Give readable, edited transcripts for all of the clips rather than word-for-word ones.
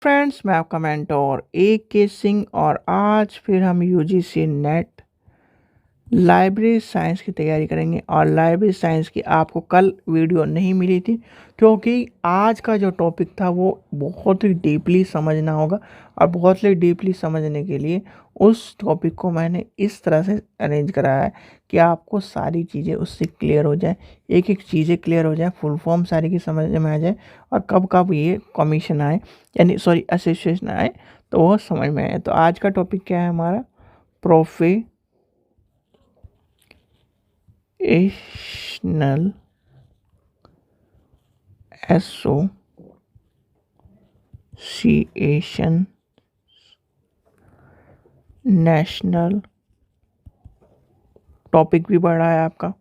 Friends, मैं आपका mentor AK Singh और आज फिर हम UGC नेट लाइब्रेरी साइंस की तैयारी करेंगे। और लाइब्रेरी साइंस की आपको कल वीडियो नहीं मिली थी क्योंकि आज का जो टॉपिक था वो बहुत ही डीपली समझना होगा। और बहुत ही डीपली समझने के लिए उस टॉपिक को मैंने इस तरह से अरेंज कराया है कि आपको सारी चीज़ें उससे क्लियर हो जाए, एक एक चीज़ें क्लियर हो जाए, फुल फॉर्म सारी की समझ में आ जाए और कब कब ये कमीशन आए, यानी सॉरी एसोसिएशन आए, तो वो समझ में आए। तो आज का टॉपिक क्या है हमारा? प्रोफेशनल एसोसिएशन नेशनल, टॉपिक भी बढ़ा है आपका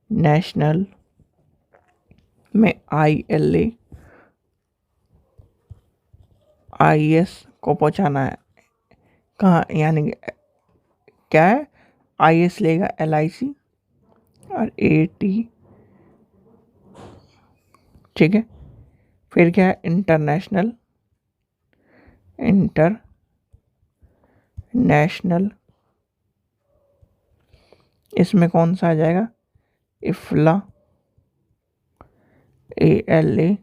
नेशनल में ILA IS को पहुंचाना है कहाँ, यानी कि क्या है? IS लेगा LIC और AT, ठीक है। फिर क्या है? इंटरनेशनल, इसमें कौन सा आ जाएगा? IFLA ALA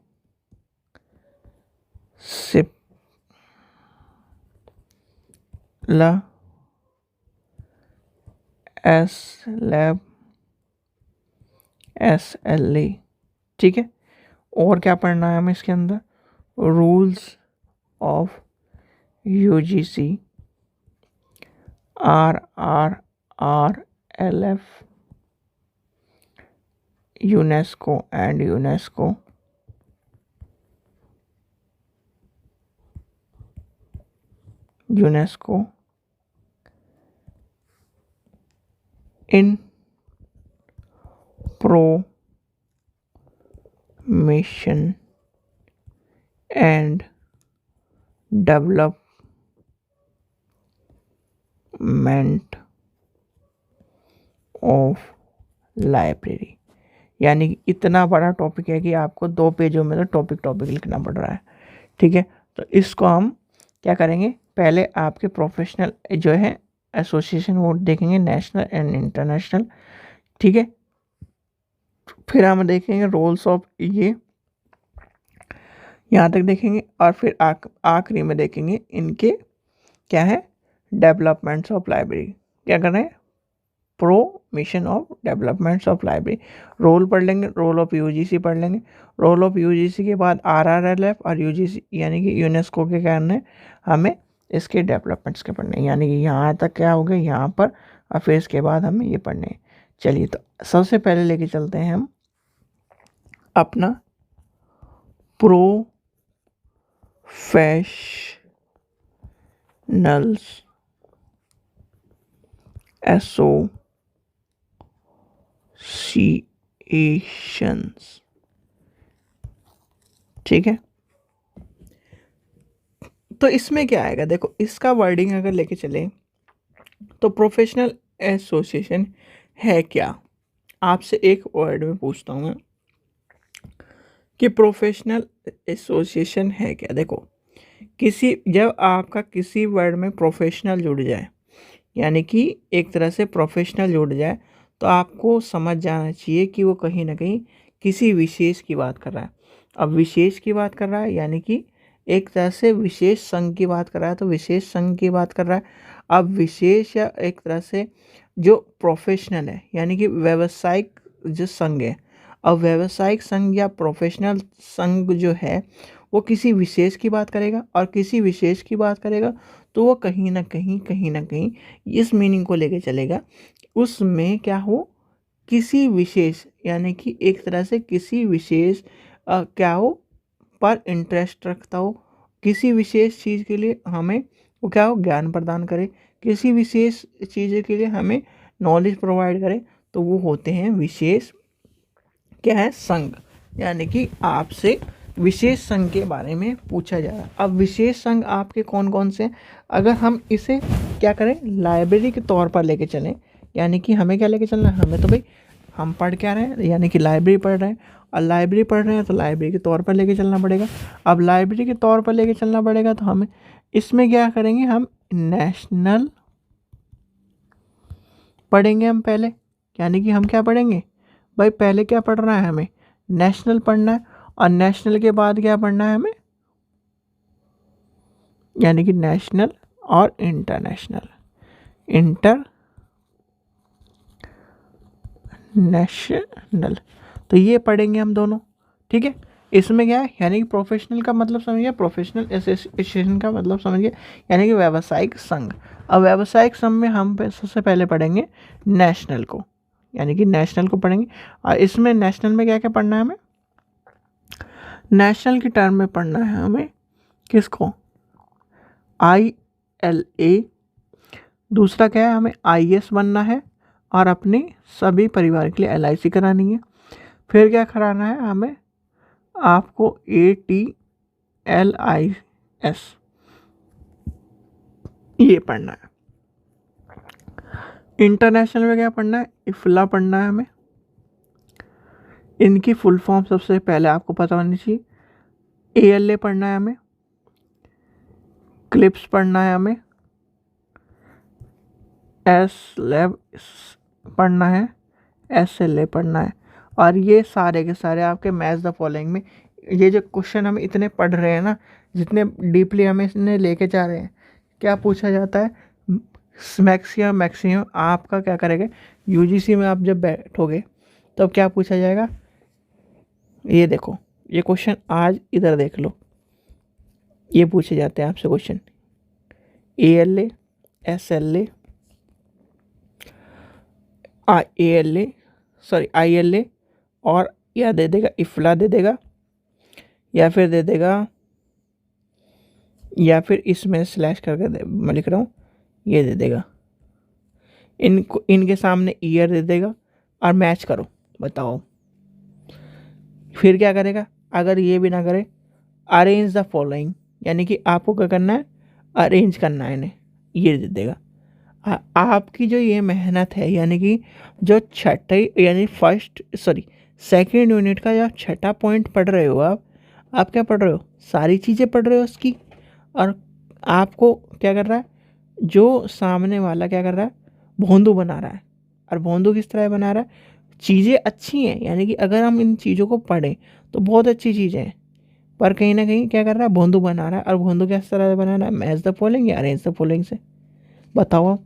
SIPLA SLAB SLA, ठीक है। और क्या पढ़ना है हमें इसके अंदर? Rules of UGC RRRLF UNESCO and UNESCO in promotion and development of library. यानी कि इतना बड़ा टॉपिक है कि आपको 2 पेजों में तो टॉपिक लिखना पड़ रहा है, ठीक है। तो इसको हम क्या करेंगे? पहले आपके प्रोफेशनल जो है एसोसिएशन वो देखेंगे, नेशनल एंड इंटरनेशनल, ठीक है। फिर हम देखेंगे रोल्स ऑफ ये, यहाँ तक देखेंगे। और फिर आखिरी में देखेंगे इनके क्या है? Developments of library. क्या कर रहे हैं? Mission of developments of library. Role पढ़ लेंगे, रोल ऑफ UGC पढ़ लेंगे। रोल ऑफ UGC के बाद RRLF और UGC यानी कि यूनेस्को के करने हमें इसके डेवलपमेंट्स के पढ़ने, यानी कि यहाँ तक क्या हो गया यहाँ पर। और फिर इसके बाद हमें ये पढ़ने। चलिए, तो सबसे पहले लेके चलते हैं हम अपना प्रोफेशनल्स एसोसिएशंस, ठीक है। तो इसमें क्या आएगा? देखो, इसका वर्डिंग अगर लेके चले तो प्रोफेशनल एसोसिएशन है क्या? आपसे एक वर्ड में पूछता हूँ मैं कि प्रोफेशनल एसोसिएशन है क्या? देखो, जब आपका किसी वर्ड में प्रोफेशनल जुड़ जाए, यानी कि एक तरह से प्रोफेशनल जुड़ जाए, तो आपको समझ जाना चाहिए कि वो कहीं ना कहीं किसी विशेष की बात कर रहा है। अब विशेष की बात कर रहा है यानी कि एक तरह से विशेष संघ की बात कर रहा है, तो विशेष संघ की बात कर रहा है। अब विशेष या एक तरह से जो प्रोफेशनल है यानी कि व्यावसायिक जो संघ है, अब व्यावसायिक संघ या प्रोफेशनल संघ जो है वो किसी विशेष की बात करेगा, और किसी विशेष की बात करेगा तो वो कहीं ना कहीं इस मीनिंग को लेके चलेगा उसमें क्या हो, किसी विशेष यानी कि एक तरह से किसी विशेष क्या हो पर इंटरेस्ट रखता हो, किसी विशेष चीज़ के लिए हमें वो क्या हो, ज्ञान प्रदान करे, किसी विशेष चीज़ के लिए हमें नॉलेज प्रोवाइड करे, तो वो होते हैं विशेष क्या है? संघ। यानी कि आपसे विशेष संघ के बारे में पूछा जा रहा है। अब विशेष संघ आपके कौन कौन से हैं? अगर हम इसे क्या करें, लाइब्रेरी के तौर पर लेके चलें, यानी कि हमें क्या लेके चलना है? हमें तो भाई हम पढ़ क्या रहे हैं, यानी कि लाइब्रेरी पढ़ रहे हैं। और लाइब्रेरी पढ़ रहे हैं तो लाइब्रेरी के तौर पर लेके चलना पड़ेगा। अब लाइब्रेरी के तौर पर लेके चलना पड़ेगा तो हमें इसमें क्या करेंगे, हम नेशनल पढ़ेंगे हम पहले। यानी कि हम क्या पढ़ेंगे भाई, पहले क्या पढ़ना है हमें, नेशनल पढ़ना है। और नेशनल के बाद क्या पढ़ना है हमें, यानी कि नेशनल और इंटरनेशनल, इंटरनेशनल, तो ये पढ़ेंगे हम दोनों। ठीक है, इसमें क्या है, यानी कि प्रोफेशनल का मतलब समझिए, प्रोफेशनल एसोसिएशन का मतलब समझिए, यानी कि व्यावसायिक संघ। अब व्यावसायिक संघ में हम सबसे पहले पढ़ेंगे नेशनल को, यानी कि नेशनल को पढ़ेंगे। और इसमें नेशनल में क्या क्या पढ़ना है हमें, नेशनल की टर्म में पढ़ना है हमें किसको, ILA। दूसरा क्या है, हमें IS बनना है और अपने सभी परिवार के लिए LIC करानी है। फिर क्या कराना है हमें, आपको ATLIS ये पढ़ना है। इंटरनेशनल में क्या पढ़ना है, IFLA पढ़ना है हमें। इनकी फुल फॉर्म सबसे पहले आपको पता होनी चाहिए। ALA पढ़ना है हमें, क्लिप्स पढ़ना है हमें, SLAB पढ़ना है, SLA पढ़ना है। और ये सारे के सारे आपके मैच द फॉलोइंग में, ये जो क्वेश्चन हम इतने पढ़ रहे हैं ना, जितने डीपली हम इसने लेके जा रहे हैं, क्या पूछा जाता है, मैक्सिमम आपका क्या करेगा, UGC में आप जब बैठोगे तब तो क्या पूछा जाएगा, ये देखो, ये क्वेश्चन आज इधर देख लो, ये पूछे जाते हैं आपसे क्वेश्चन, ALA, SLA, ILA और या दे देगा IFLA दे देगा, या फिर दे देगा, या फिर इसमें स्लैश करके मैं लिख रहा हूँ, ये दे देगा, इनको इनके सामने ईयर दे देगा और मैच करो, बताओ। फिर क्या करेगा, अगर ये भी ना करे, अरेंज द फॉलोइंग, यानी कि आपको क्या करना है, अरेंज करना है इन्हें, ये दे देगा। आपकी जो ये मेहनत है, यानी कि जो छठे यानी सेकंड यूनिट का जो छठा पॉइंट पढ़ रहे हो आप क्या पढ़ रहे हो, सारी चीज़ें पढ़ रहे हो उसकी। और आपको क्या कर रहा है, जो सामने वाला क्या कर रहा है, भोंदू बना रहा है। और भोंदू किस तरह बना रहा है, चीज़ें अच्छी हैं, यानी कि अगर हम इन चीज़ों को पढ़ें तो बहुत अच्छी चीज़ें हैं, पर कहीं ना कहीं क्या कर रहा है, भोंदू बना रहा है। और भोंदू किस तरह से बना रहा है, मैच द फॉलोइंग या अरेंज द फॉलोइंग से, बताओ आप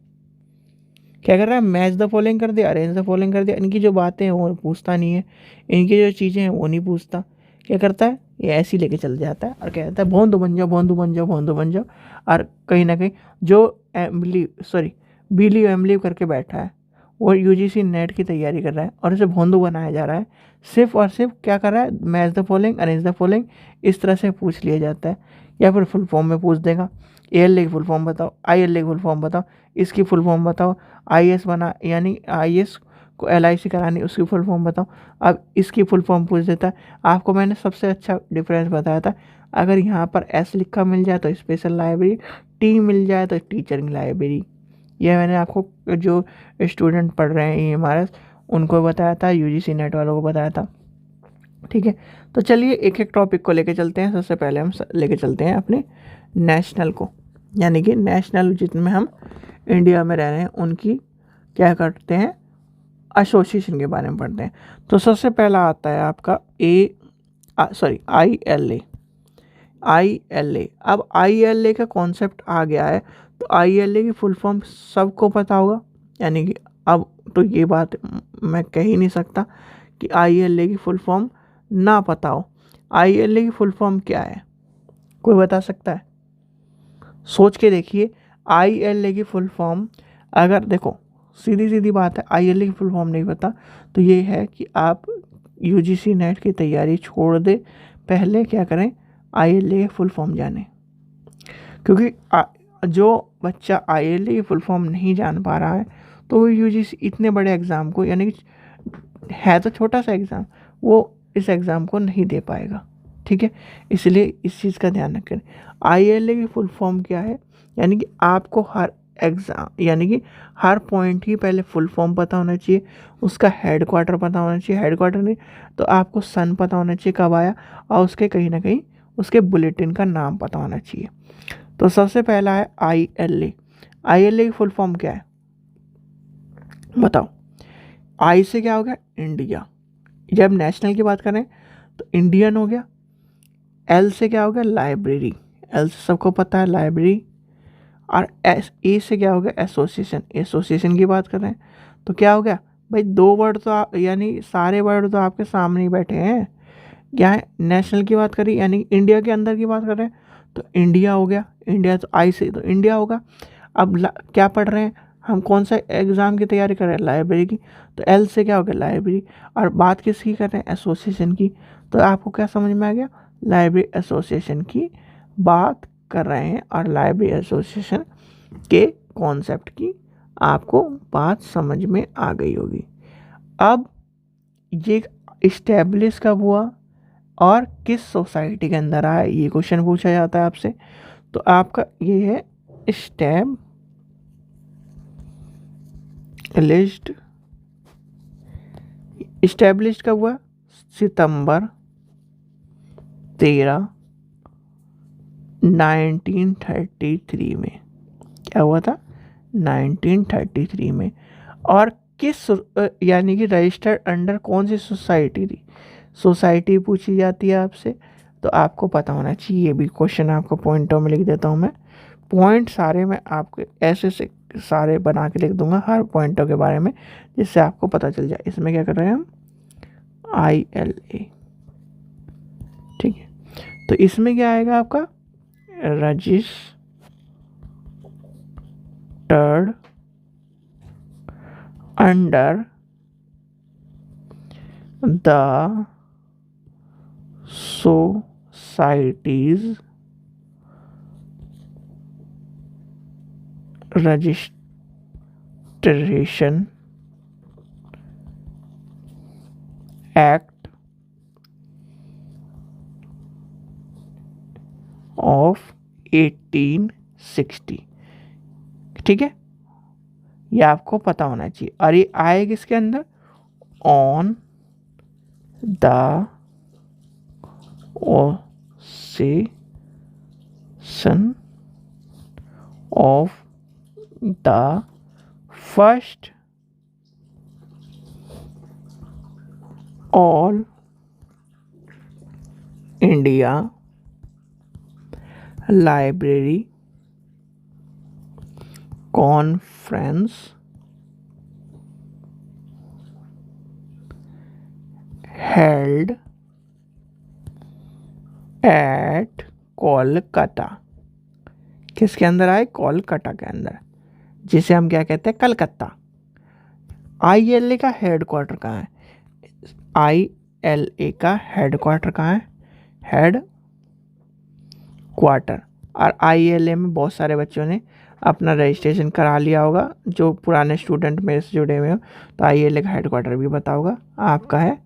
क्या कर रहा है, मैच द फॉलोइंग कर दिया, अरेंज द फॉलोइंग कर दिया। इनकी जो बातें हैं वो पूछता नहीं है, इनकी जो चीज़ें हैं वो नहीं पूछता, क्या करता है, ये ऐसे ही लेके चल जाता है और कहता है भोंदू बन जाओ, भोंदू बन जाओ, भोंदू बन जाओ। और कहीं ना कहीं जो बिलीव एमलीव करके बैठा है, वो UGC नेट की तैयारी कर रहा है और उसे भोंदू बनाया जा रहा है। सिर्फ और सिर्फ क्या कर रहा है, match the following, arrange the following, इस तरह से पूछ लिया जाता है। या फिर फुल फॉर्म में पूछ देगा, ALA की फुल फॉर्म बताओ, ILA की फुल फॉर्म बताओ, इसकी फुल फॉर्म बताओ, IS बना यानी IS को LIC करानी, उसकी फुल फॉर्म बताओ। अब इसकी फुल फॉर्म पूछ देता है। आपको मैंने सबसे अच्छा डिफरेंस बताया था, अगर यहाँ पर S लिखा मिल जाए तो स्पेशल लाइब्रेरी, T मिल जाए तो टीचरिंग लाइब्रेरी। ये मैंने आपको जो स्टूडेंट पढ़ रहे हैं EMRS उनको बताया था, UGC नेट वालों को बताया था। ठीक है, तो चलिए एक एक टॉपिक को लेके चलते हैं। सबसे पहले हम लेके चलते हैं अपने नेशनल को, यानी कि नेशनल जितने में हम इंडिया में रह रहे हैं उनकी क्या करते हैं, एसोसिएशन के बारे में पढ़ते हैं। तो सबसे पहला आता है आपका ILA। अब ILA का कॉन्सेप्ट आ गया है, तो ILA की फुल फॉर्म सबको पता होगा, यानी कि अब तो ये बात मैं कह ही नहीं सकता कि ILA की फुल फॉर्म ना पता हो। ILA की फुल फॉर्म क्या है, कोई बता सकता है, सोच के देखिए। ILA की फुल फॉर्म, अगर देखो सीधी सीधी बात है, ILA की फुल फॉर्म नहीं पता तो ये है कि आप UGC नेट की तैयारी छोड़ दे, पहले क्या करें, ILA की फुल फॉर्म जाने। क्योंकि जो बच्चा ILA की फुल फॉर्म नहीं जान पा रहा है तो वो UGC इतने बड़े एग्ज़ाम को, यानी कि है तो छोटा सा एग्ज़ाम, वो इस एग्ज़ाम को नहीं दे पाएगा। ठीक है, इसलिए इस चीज़ का ध्यान रखें। ILA की फुल फॉर्म क्या है, यानी कि आपको हर एग्ज़ाम यानी कि हर पॉइंट की पहले फुल फॉर्म पता होना चाहिए, उसका हेड क्वार्टर पता होना चाहिए, हेड क्वार्टर नहीं तो आपको सन पता होना चाहिए कब आया, और उसके कहीं ना कहीं उसके बुलेटिन का नाम पता होना चाहिए। तो सबसे पहला है ILA। ILA की फुल फॉर्म क्या है बताओ? आई से क्या हो गया? इंडिया। जब नेशनल की बात करें तो इंडियन हो गया। एल से क्या हो गया? लाइब्रेरी। एल से सबको पता है लाइब्रेरी। और ए से क्या हो गया? एसोसिएशन। एसोसिएशन की बात करें तो क्या हो गया भाई? दो वर्ड तो यानी सारे वर्ड तो आपके सामने ही बैठे हैं। क्या है? नेशनल की बात करी यानी इंडिया के अंदर की बात करें तो इंडिया हो गया। इंडिया तो आई से तो इंडिया होगा। अब क्या पढ़ रहे हैं हम? कौन सा एग्ज़ाम की तैयारी कर रहे हैं? लाइब्रेरी की। तो एल से क्या हो गया? लाइब्रेरी। और बात किसकी कर रहे हैं? एसोसिएशन की। तो आपको क्या समझ में आ गया? लाइब्रेरी एसोसिएशन की बात कर रहे हैं, और लाइब्रेरी एसोसिएशन के कॉन्सेप्ट की आपको बात समझ में आ गई होगी। अब ये इस्टेब्लिश कब हुआ और किस सोसाइटी के अंदर आया, ये क्वेश्चन पूछा जाता है आपसे। तो आपका ये है इस्टेब्लिश्ड कब हुआ? सितंबर 13, 1933 में। क्या हुआ था? 1933 में। और किस यानी कि रजिस्टर्ड अंडर कौन सी सोसाइटी थी? सोसाइटी पूछी जाती है आपसे तो आपको पता होना चाहिए। ये भी क्वेश्चन आपको पॉइंटों में लिख देता हूँ मैं। पॉइंट सारे मैं आपके ऐसे से सारे बना के लिख दूंगा हर पॉइंटों के बारे में, जिससे आपको पता चल जाए। इसमें क्या कर रहे हैं हम? ILA। ठीक है, तो इसमें क्या आएगा आपका? Registered under the societies registration act of 1860। ठीक है, ये आपको पता होना चाहिए। और ये आए किसके अंदर? On the occasion of the first all India library conference held at Kolkata. किसके अंदर आए? कोलकाता के अंदर, जिसे हम क्या कहते हैं? कलकत्ता। ILA का हेड क्वार्टर कहाँ है? ILA का हेड क्वार्टर कहाँ है? Head quarter. और ILA में बहुत सारे बच्चों ने अपना रजिस्ट्रेशन करा लिया होगा, जो पुराने स्टूडेंट मेरे से जुड़े हुए हो। तो ILA का हेड क्वार्टर भी पता होगा आपका है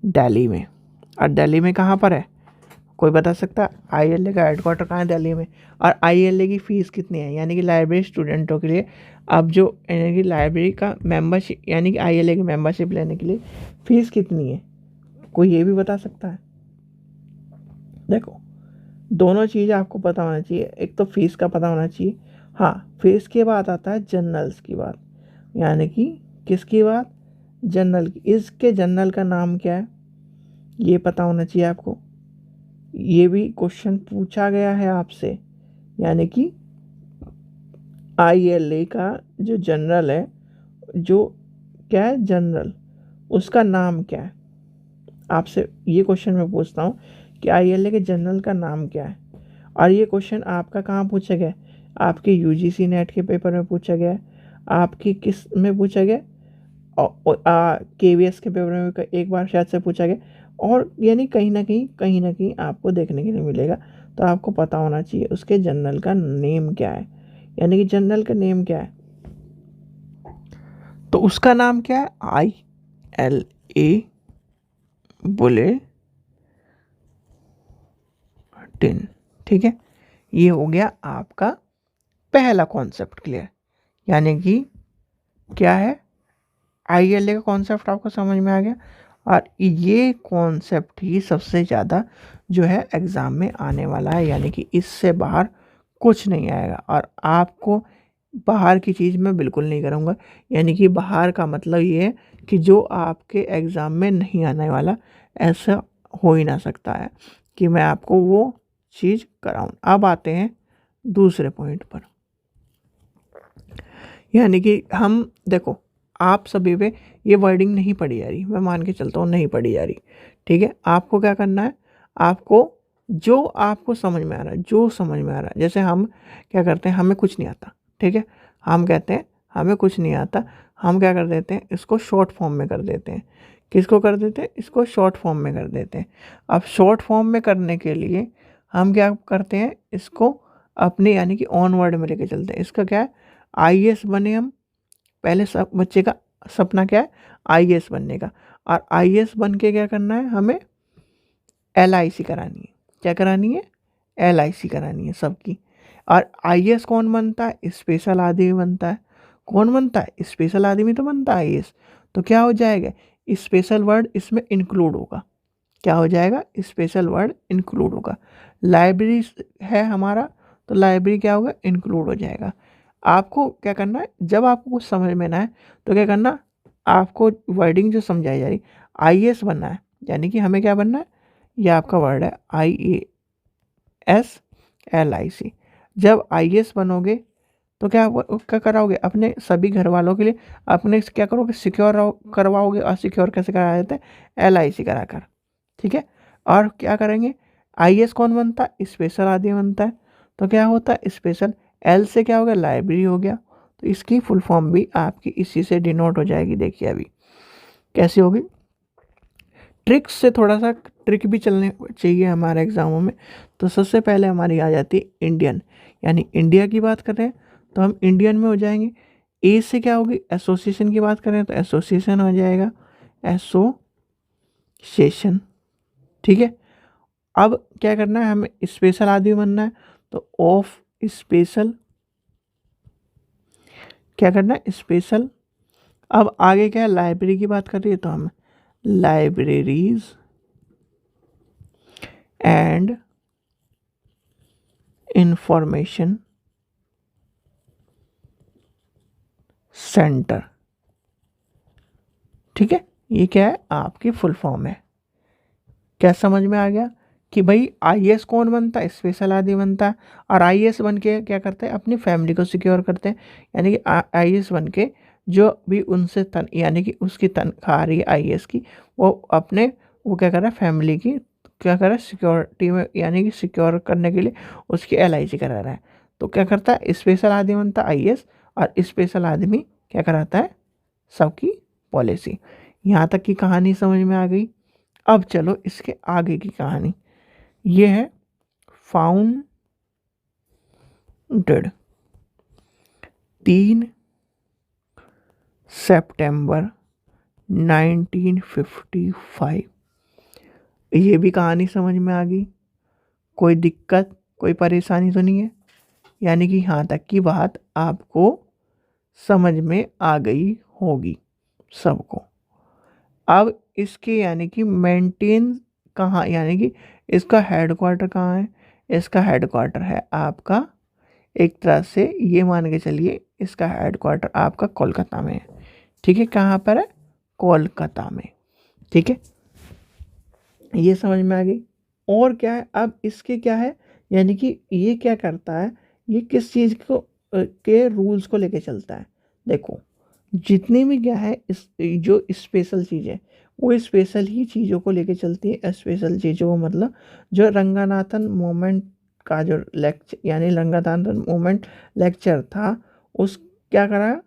दिल्ली में। और दिल्ली में कहाँ पर है? कोई बता सकता है? ILA का हेड क्वार्टर कहाँ है? दिल्ली में। और ILA की फ़ीस कितनी है? यानी कि लाइब्रेरी स्टूडेंटों के लिए अब जो यानी कि लाइब्रेरी का मेंबरशिप यानी कि ILA की मेंबरशिप लेने के लिए फ़ीस कितनी है? कोई ये भी बता सकता है? देखो, दोनों चीज़ आपको पता होना चाहिए। एक तो फीस का पता होना चाहिए। हाँ, फीस के बाद आता है जनरल्स की बात, यानी कि किसकी बात? जनरल की। इसके जनरल का नाम क्या है ये पता होना चाहिए आपको। ये भी क्वेश्चन पूछा गया है आपसे। यानी कि ILA का जो जनरल है, जो क्या है जनरल, उसका नाम क्या है? आपसे ये क्वेश्चन मैं पूछता हूँ कि ILA के जनरल का नाम क्या है। और ये क्वेश्चन आपका कहाँ पूछा गया? आपके UGC नेट के पेपर में पूछा गया, आपकी किस में पूछा गया? KVS के पेपर में एक बार शायद से पूछा गया। और यानी कहीं ना कहीं आपको देखने के लिए मिलेगा। तो आपको पता होना चाहिए उसके जनरल का नेम क्या है। यानी कि जनरल का नेम क्या है? तो उसका नाम क्या है? ILA bulletin. ठीक है, ये हो गया आपका पहला कॉन्सेप्ट क्लियर। यानी कि क्या है, ILA का कॉन्सेप्ट आपको समझ में आ गया। और ये कॉन्सेप्ट ही सबसे ज़्यादा जो है एग्ज़ाम में आने वाला है, यानी कि इससे बाहर कुछ नहीं आएगा। और आपको बाहर की चीज़ मैं बिल्कुल नहीं करूँगा, यानी कि बाहर का मतलब ये है कि जो आपके एग्ज़ाम में नहीं आने वाला, ऐसा हो ही ना सकता है कि मैं आपको वो चीज़ कराऊँ। अब आते हैं दूसरे पॉइंट पर, यानी कि हम देखो, आप सभी पे ये वर्डिंग नहीं पढ़ी जा रही, मैं मान के चलता हूँ नहीं पढ़ी जा रही, ठीक है। आपको क्या करना है, आपको जो आपको समझ में आ रहा है, जो समझ में आ रहा है, जैसे हम क्या करते हैं, हमें कुछ नहीं आता, ठीक है, हम कहते हैं हमें कुछ नहीं आता, हम क्या कर देते हैं, इसको शॉर्ट फॉर्म में कर देते हैं। किसको कर देते हैं, इसको शॉर्ट फॉर्म में कर देते हैं। अब शॉर्ट फॉर्म में करने के लिए हम क्या करते हैं, इसको अपने यानी कि ऑन वर्ड में लेके चलते हैं। इसका क्या है, IAS बने हम, पहले सब बच्चे का सपना क्या है, IAS बनने का। और IAS बन के क्या करना है, हमें LIC करानी है। क्या करानी है, LIC करानी है सबकी। और IAS कौन बनता है, स्पेशल आदमी बनता है। कौन बनता है, स्पेशल आदमी तो बनता है IAS। तो क्या हो जाएगा, स्पेशल वर्ड इसमें इंक्लूड होगा। क्या हो जाएगा, स्पेशल वर्ड इंक्लूड होगा। लाइब्रेरी है हमारा, तो लाइब्रेरी क्या होगा, इंक्लूड हो जाएगा। आपको क्या करना है, जब आपको कुछ समझ में ना है तो क्या करना, आपको वर्डिंग जो समझाई जा रही, IAS बनना है, यानी कि हमें क्या बनना है, ये आपका वर्ड है IAS LIC। जब IAS बनोगे तो क्या कराओगे, अपने सभी घर वालों के लिए अपने क्या करोगे, सिक्योर करवाओगे। और सिक्योर कैसे कराया जाता है, LIC कराकर, ठीक है। और क्या करेंगे, IAS कौन बनता है, स्पेशल आदमी बनता है। तो क्या होता है, स्पेशल, L से क्या हो गया, लाइब्रेरी हो गया। तो इसकी फुल फॉर्म भी आपकी इसी से डिनोट हो जाएगी। देखिए अभी कैसी होगी, ट्रिक्स से थोड़ा सा ट्रिक भी चलने चाहिए हमारे एग्जामों में। तो सबसे पहले हमारी आ जाती है इंडियन, यानी इंडिया की बात कर रहे हैं तो हम इंडियन में हो जाएंगे। ए से क्या होगी, एसोसिएशन की बात करें तो एसोसिएशन हो जाएगा, एसोसिएशन, ठीक है। अब क्या करना है, हमें स्पेशल आदमी बनना है, तो ऑफ स्पेशल, क्या करना है, स्पेशल। अब आगे क्या है, लाइब्रेरी की बात कर रही है तो हम लाइब्रेरीज एंड इंफॉर्मेशन सेंटर, ठीक है। ये क्या है, आपकी फुल फॉर्म है। क्या समझ में आ गया कि भाई IAS कौन बनता है, स्पेशल आदमी बनता है। और IAS बन के क्या करते हैं, अपनी फैमिली को सिक्योर करते हैं। यानी कि IAS बन के जो भी उनसे यानी कि उसकी तनख्वाह आ रही है IAS की, वो अपने वो क्या कर रहा है, फैमिली की क्या कर रहा है, सिक्योरिटी में, यानी कि सिक्योर करने के लिए उसकी LIC करा रहा है। तो क्या करता है, स्पेशल आदमी बनता है IAS, और स्पेशल आदमी क्या कराता है, सबकी पॉलिसी। यहाँ तक की कहानी समझ में आ गई। अब चलो इसके आगे की कहानी, ये है फाउंडेड 3 सितंबर 1955। ये भी कहानी समझ में आ गई, कोई दिक्कत कोई परेशानी तो नहीं है, यानी कि यहाँ तक की बात आपको समझ में आ गई होगी सबको। अब इसके यानी कि मेंटेन कहाँ, यानी कि इसका हेडक्वार्टर कहाँ है, इसका हेडक्वार्टर है आपका, एक तरह से ये मान के चलिए इसका हेडक्वार्टर आपका कोलकाता में है, ठीक है। कहाँ पर है, कोलकाता में, ठीक है। ये समझ में आ गई। और क्या है, अब इसके क्या है, यानी कि ये क्या करता है, ये किस चीज़ को के रूल्स को लेके चलता है। देखो जितनी भी क्या है, इस जो स्पेशल चीज़ें, वो स्पेशल ही चीज़ों को लेके चलती है। स्पेशल चीज़ों को मतलब जो रंगनाथन मोमेंट का जो लेक्चर, यानी रंगनाथन मोमेंट लेक्चर था, उस क्या करा,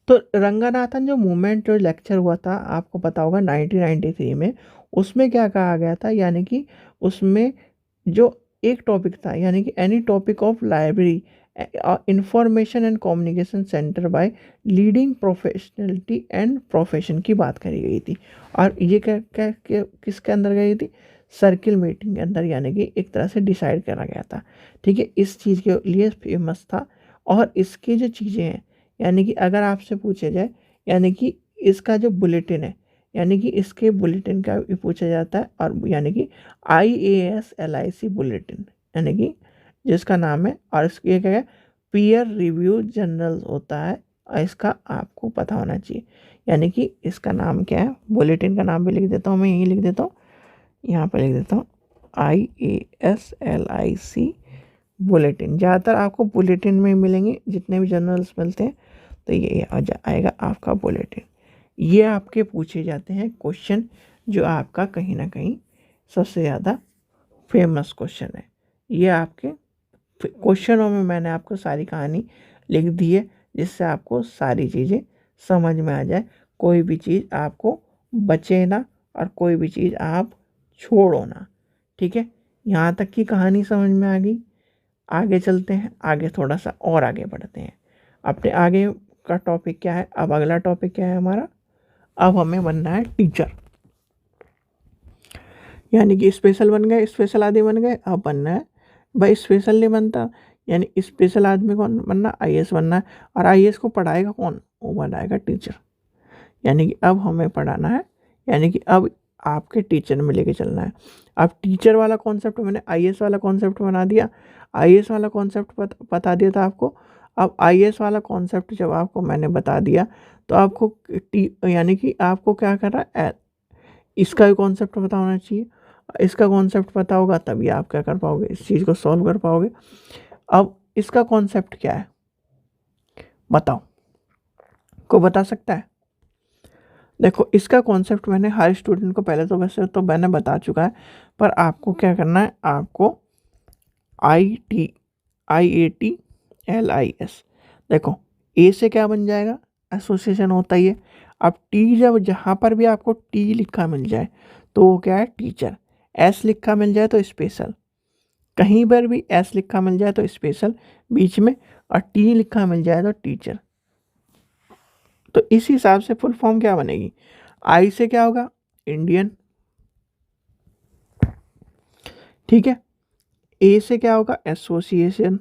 तो रंगनाथन जो मूवमेंट जो लेक्चर हुआ था आपको पता होगा 1993 में, उसमें क्या कहा गया था, यानी कि उसमें जो एक टॉपिक था, यानी कि any topic of library information and communication centre bye leading professionality and profession की बात करी गई थी। और ये क्या किसके अंदर गई थी, सर्किल मीटिंग के अंदर, यानी कि एक तरह से डिसाइड करा गया था, ठीक है। इस चीज़ के लिए फेमस था और इसकी जो चीज़ें हैं, यानी कि अगर आपसे पूछा जाए, यानी कि इसका जो बुलेटिन है, यानी कि इसके बुलेटिन का भी पूछा जाता है, और यानी कि IASLIC बुलेटिन, यानी कि जिसका नाम है, और इसके क्या है, पीयर रिव्यू जर्नल होता है, और इसका आपको पता होना चाहिए। यानी कि इसका नाम क्या है, बुलेटिन का नाम भी लिख देता हूँ, मैं यहीं लिख देता हूँ, यहाँ पर लिख देता हूँ IASLIC बुलेटिन। ज़्यादातर आपको बुलेटिन में मिलेंगे, जितने भी जर्नल्स मिलते हैं, तो ये आएगा आपका बुलेटिन। ये आपके पूछे जाते हैं क्वेश्चन, जो आपका कहीं ना कहीं सबसे ज़्यादा फेमस क्वेश्चन है। ये आपके क्वेश्चनों में मैंने आपको सारी कहानी लिख दी है, जिससे आपको सारी चीज़ें समझ में आ जाए, कोई भी चीज़ आपको बचे ना, और कोई भी चीज़ आप छोड़ो ना। ठीक है, यहाँ तक की कहानी समझ में आ गई। आगे चलते हैं, आगे थोड़ा सा और आगे बढ़ते हैं। अपने आगे का टॉपिक क्या है, अब अगला टॉपिक क्या है हमारा, अब हमें बनना है टीचर। यानी कि स्पेशल बन गए, स्पेशल आदमी बन गए, अब बनना है, भाई स्पेशल नहीं बनता, यानी स्पेशल आदमी कौन बनना, IAS बनना है। और IAS को पढ़ाएगा कौन, वो बनाएगा टीचर। यानी कि अब हमें पढ़ाना है, यानी कि अब आपके टीचर में लेके चलना है। अब टीचर वाला कॉन्सेप्ट मैंने IAS वाला कॉन्सेप्ट बना दिया, IAS वाला कॉन्सेप्ट बता दिया था आपको। अब IAS वाला कॉन्सेप्ट जब आपको मैंने बता दिया, तो आपको यानी कि आपको क्या करना है, इसका भी कॉन्सेप्ट पता होना चाहिए। इसका कॉन्सेप्ट पता होगा तभी आप क्या कर पाओगे, इस चीज़ को सॉल्व कर पाओगे। अब इसका कॉन्सेप्ट क्या है बताओ, को बता सकता है? देखो, इसका कॉन्सेप्ट मैंने हर स्टूडेंट को पहले तो वैसे तो मैंने बता चुका है, पर आपको क्या करना है, आपको IATLIS, देखो ए से क्या बन जाएगा, एसोसिएशन होता ही है। अब टी, जब जहाँ पर भी आपको टी लिखा मिल जाए तो वो क्या है, टीचर। एस लिखा मिल जाए तो स्पेशल, कहीं पर भी एस लिखा मिल जाए तो स्पेशल बीच में, और टी लिखा मिल जाए तो टीचर। तो इस हिसाब से फुल फॉर्म क्या बनेगी, आई से क्या होगा, इंडियन, ठीक है। ए से क्या होगा, एसोसिएशन,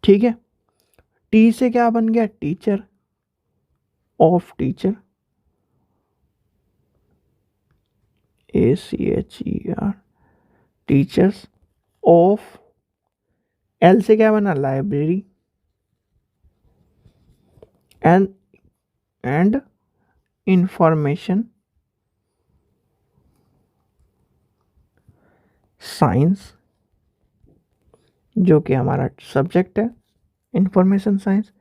ठीक है। टी से क्या बन गया, teacher, of teacher, ACHER, teachers of. L से क्या बना, लाइब्रेरी, एंड इंफॉर्मेशन साइंस, जो कि हमारा सब्जेक्ट है, इंफॉर्मेशन साइंस।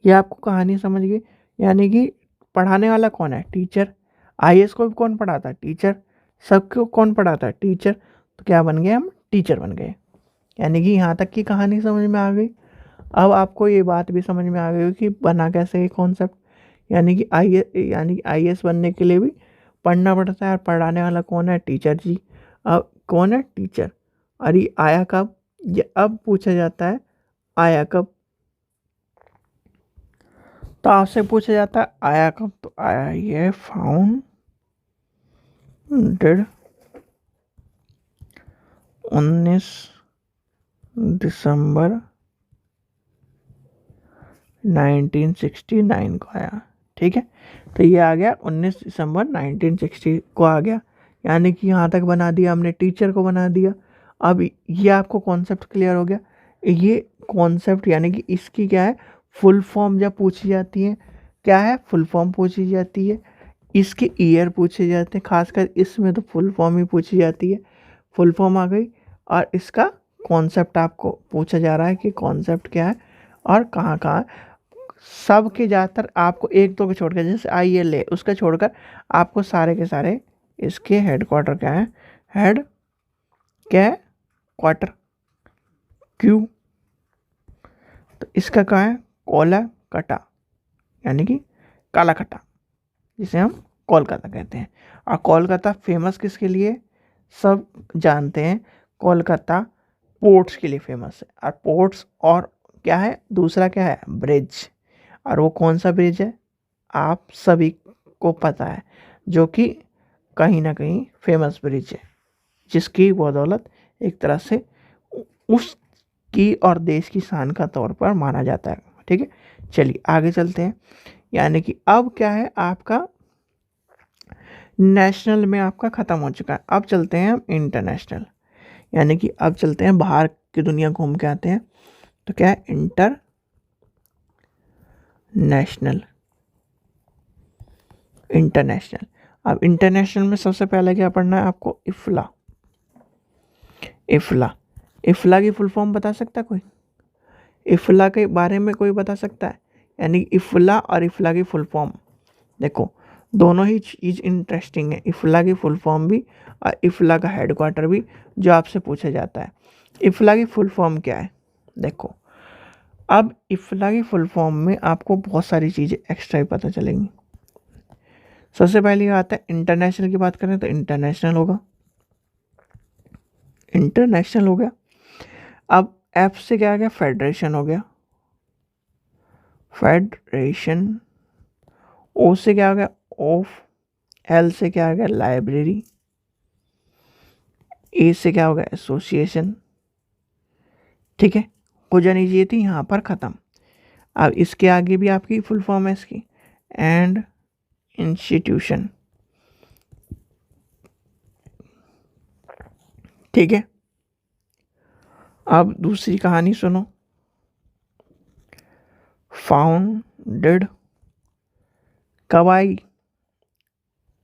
ये आपको कहानी समझ गई, यानी कि पढ़ाने वाला कौन है, टीचर। IAS को भी कौन पढ़ाता है, टीचर। सबको कौन पढ़ाता है, टीचर। तो क्या बन गए, हम टीचर बन गए। यानी कि यहाँ तक की कहानी समझ में आ गई। अब आपको ये बात भी समझ में आ गई कि बना कैसे ये कॉन्सेप्ट, यानी कि IAS बनने के लिए भी पढ़ना पड़ता है, और पढ़ाने वाला कौन है, टीचर जी। अब कौन है, टीचर। और ये आया कब, ये अब पूछा जाता है, आया कब। तो आपसे पूछा जाता है आया कब, तो आया ये फाउंडेड 19 दिसंबर 1969 को आया, ठीक है। तो ये आ गया 19 दिसंबर 1960 को आ गया। यानी कि यहाँ तक बना दिया हमने, टीचर को बना दिया। अब ये आपको कॉन्सेप्ट क्लियर हो गया। ये कॉन्सेप्ट यानी कि इसकी क्या है, फुल फॉर्म जब पूछी जाती है, क्या है, फुल फॉर्म पूछी जाती है। इसके ईयर पूछे जाते हैं, खासकर इसमें तो फुल फॉर्म ही पूछी जाती है। फुल फॉर्म आ गई, और इसका कॉन्सेप्ट आपको पूछा जा रहा है कि कॉन्सेप्ट क्या है और कहाँ कहाँ। सब के ज़्यादातर आपको एक दो के छोड़कर, जैसे ILA उसका छोड़कर आपको सारे के सारे इसके हेडक्वार्टर क्या है, हेड क्या है, क्वार्टर, क्यू। तो इसका क्या है, कोलकाता, यानी कि कालाकटा, जिसे हम कोलकाता कहते हैं। और कोलकाता फेमस किसके लिए, सब जानते हैं, कोलकाता पोर्ट्स के लिए फेमस है। और पोर्ट्स, और क्या है दूसरा, क्या है, ब्रिज। और वो कौन सा ब्रिज है, आप सभी को पता है, जो कि कहीं ना कहीं फेमस ब्रिज है, जिसकी बदौलत एक तरह से उसकी और देश की शान का तौर पर माना जाता है। ठीक है, चलिए आगे चलते हैं। यानी कि अब क्या है, आपका नेशनल में आपका ख़त्म हो चुका है, अब चलते हैं हम इंटरनेशनल। यानी कि अब चलते हैं बाहर की दुनिया घूम के आते हैं। तो क्या है, इंटरनेशनल। इंटरनेशनल, अब इंटरनेशनल में सबसे पहले क्या पढ़ना है आपको, इफ्ला। इफ्ला, इफ्ला की फुल फॉर्म बता सकता है कोई? इफ्ला के बारे में कोई बता सकता है? यानी इफ्ला और इफ्ला की फुल फॉर्म देखो, दोनों ही चीज़ इंटरेस्टिंग है। इफ्ला की फुल फॉर्म भी और इफ्ला का हेडक्वार्टर भी जो आपसे पूछा जाता है। इफ्ला की फुल फॉर्म क्या है देखो, अब इफ्ला की फुल फॉर्म में आपको बहुत सारी चीज़ें एक्स्ट्रा ही पता चलेंगी। सबसे पहले आता है इंटरनेशनल की बात करें तो इंटरनेशनल होगा, इंटरनेशनल हो गया। अब एफ से क्या आ गया, फेडरेशन हो गया, फेडरेशन। ओ से क्या आ गया, ऑफ। एल से क्या आ गया, लाइब्रेरी। ए से क्या हो गया, एसोसिएशन। ठीक है, हो जानी चाहिए थी यहाँ पर ख़त्म। अब इसके आगे भी आपकी फुल फॉर्म है इसकी, एंड इंस्टीट्यूशन। ठीक है, अब दूसरी कहानी सुनो। फाउंडेड कब आई,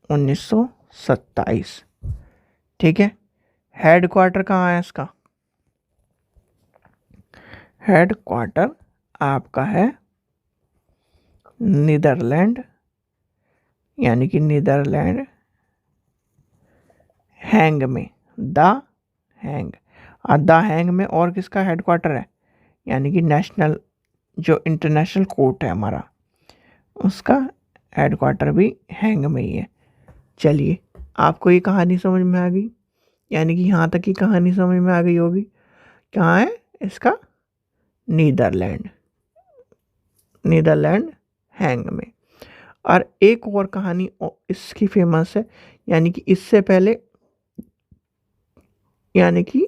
1927। ठीक है, हेड क्वार्टर कहाँ है इसका, हेड क्वार्टर आपका है नीदरलैंड, यानी कि नीदरलैंड हैंग में, द हैंग। और द हैंग में और किसका हेड क्वार्टर है, यानी कि नेशनल जो इंटरनेशनल कोर्ट है हमारा, उसका हेड क्वार्टर भी हैंग में ही है। चलिए, आपको ये कहानी समझ में आ गई, यानी कि यहाँ तक की कहानी समझ में आ गई होगी। कहाँ है इसका, नीदरलैंड, नीदरलैंड हैंग में। और एक और कहानी इसकी फेमस है, यानी कि इससे पहले, यानी कि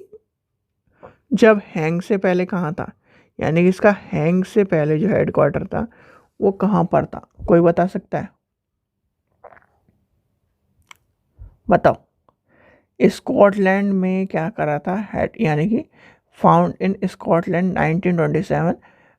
जब हैंग से पहले कहाँ था, यानी कि इसका हैंग से पहले जो हेड क्वार्टर था वो कहाँ पर था, कोई बता सकता है? बताओ। स्कॉटलैंड में क्या करा था हेड, यानी कि found in Scotland 1927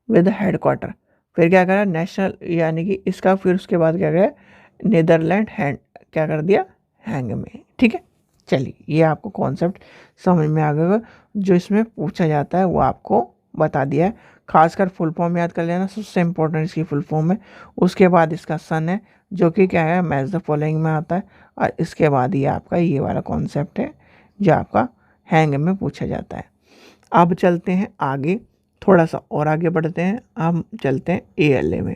with head quarter. फिर क्या करा, नेशनल, यानी कि इसका फिर उसके बाद क्या करा, नीदरलैंड हैंड क्या कर दिया, हैंग में। ठीक है, चलिए ये आपको कॉन्सेप्ट समझ में आ गया, जो इसमें पूछा जाता है वो आपको बता दिया है। खासकर फुल फॉर्म याद कर लेना, सबसे इंपॉर्टेंट इसकी फुल फॉर्म है। उसके बाद इसका सन है, जो कि क्या है, मैच द फॉलोइंग में आता है। और इसके बाद ये आपका ये वाला कॉन्सेप्ट है जो आपका हैंग में पूछा जाता है। अब चलते हैं आगे, थोड़ा सा और आगे बढ़ते हैं, हम चलते हैं ALA में।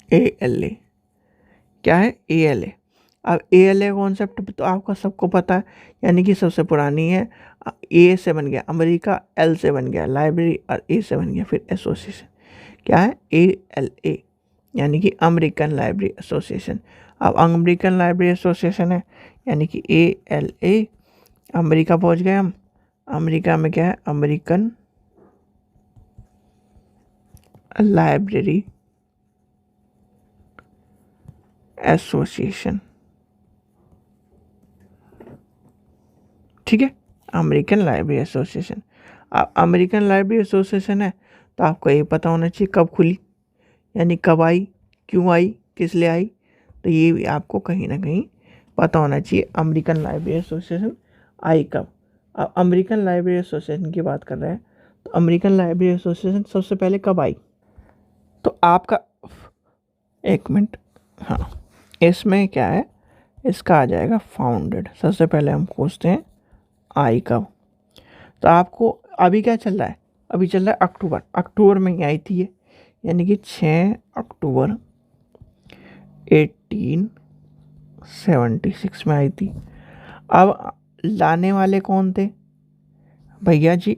ALA क्या है, ALA। अब ALA कॉन्सेप्ट तो आपका सबको पता है, यानी कि सबसे पुरानी है। A से बन गया अमेरिका, L से बन गया लाइब्रेरी, और A से बन गया फिर एसोसिएशन। क्या है, ALA, यानी कि अमेरिकन लाइब्रेरी एसोसिएशन। अब अमेरिकन लाइब्रेरी एसोसिएशन है, यानी कि ALA। अमेरिका पहुंच गए हम, अमेरिका में क्या है, अमेरिकन लाइब्रेरी एसोसिएशन। ठीक है, अमेरिकन लाइब्रेरी एसोसिएशन। अब अमेरिकन लाइब्रेरी एसोसिएशन है तो आपको ये पता होना चाहिए कब खुली, यानी कब आई, क्यों आई, किस लिए आई। तो ये भी आपको कहीं ना कहीं पता होना चाहिए, अमेरिकन लाइब्रेरी एसोसिएशन आई कब। अब अमेरिकन लाइब्रेरी एसोसिएशन की बात कर रहे हैं, तो अमेरिकन लाइब्रेरी एसोसिएशन सबसे पहले कब आई, तो आपका एक मिनट, हाँ, इसमें क्या है, इसका आ जाएगा फाउंडेड। सबसे पहले हम पूछते हैं आई कब, तो आपको अभी क्या चल रहा है, अभी चल रहा है अक्टूबर, अक्टूबर में ही आई थी ये, यानी कि 6 अक्टूबर 1876 में आई थी। अब लाने वाले कौन थे भैया जी,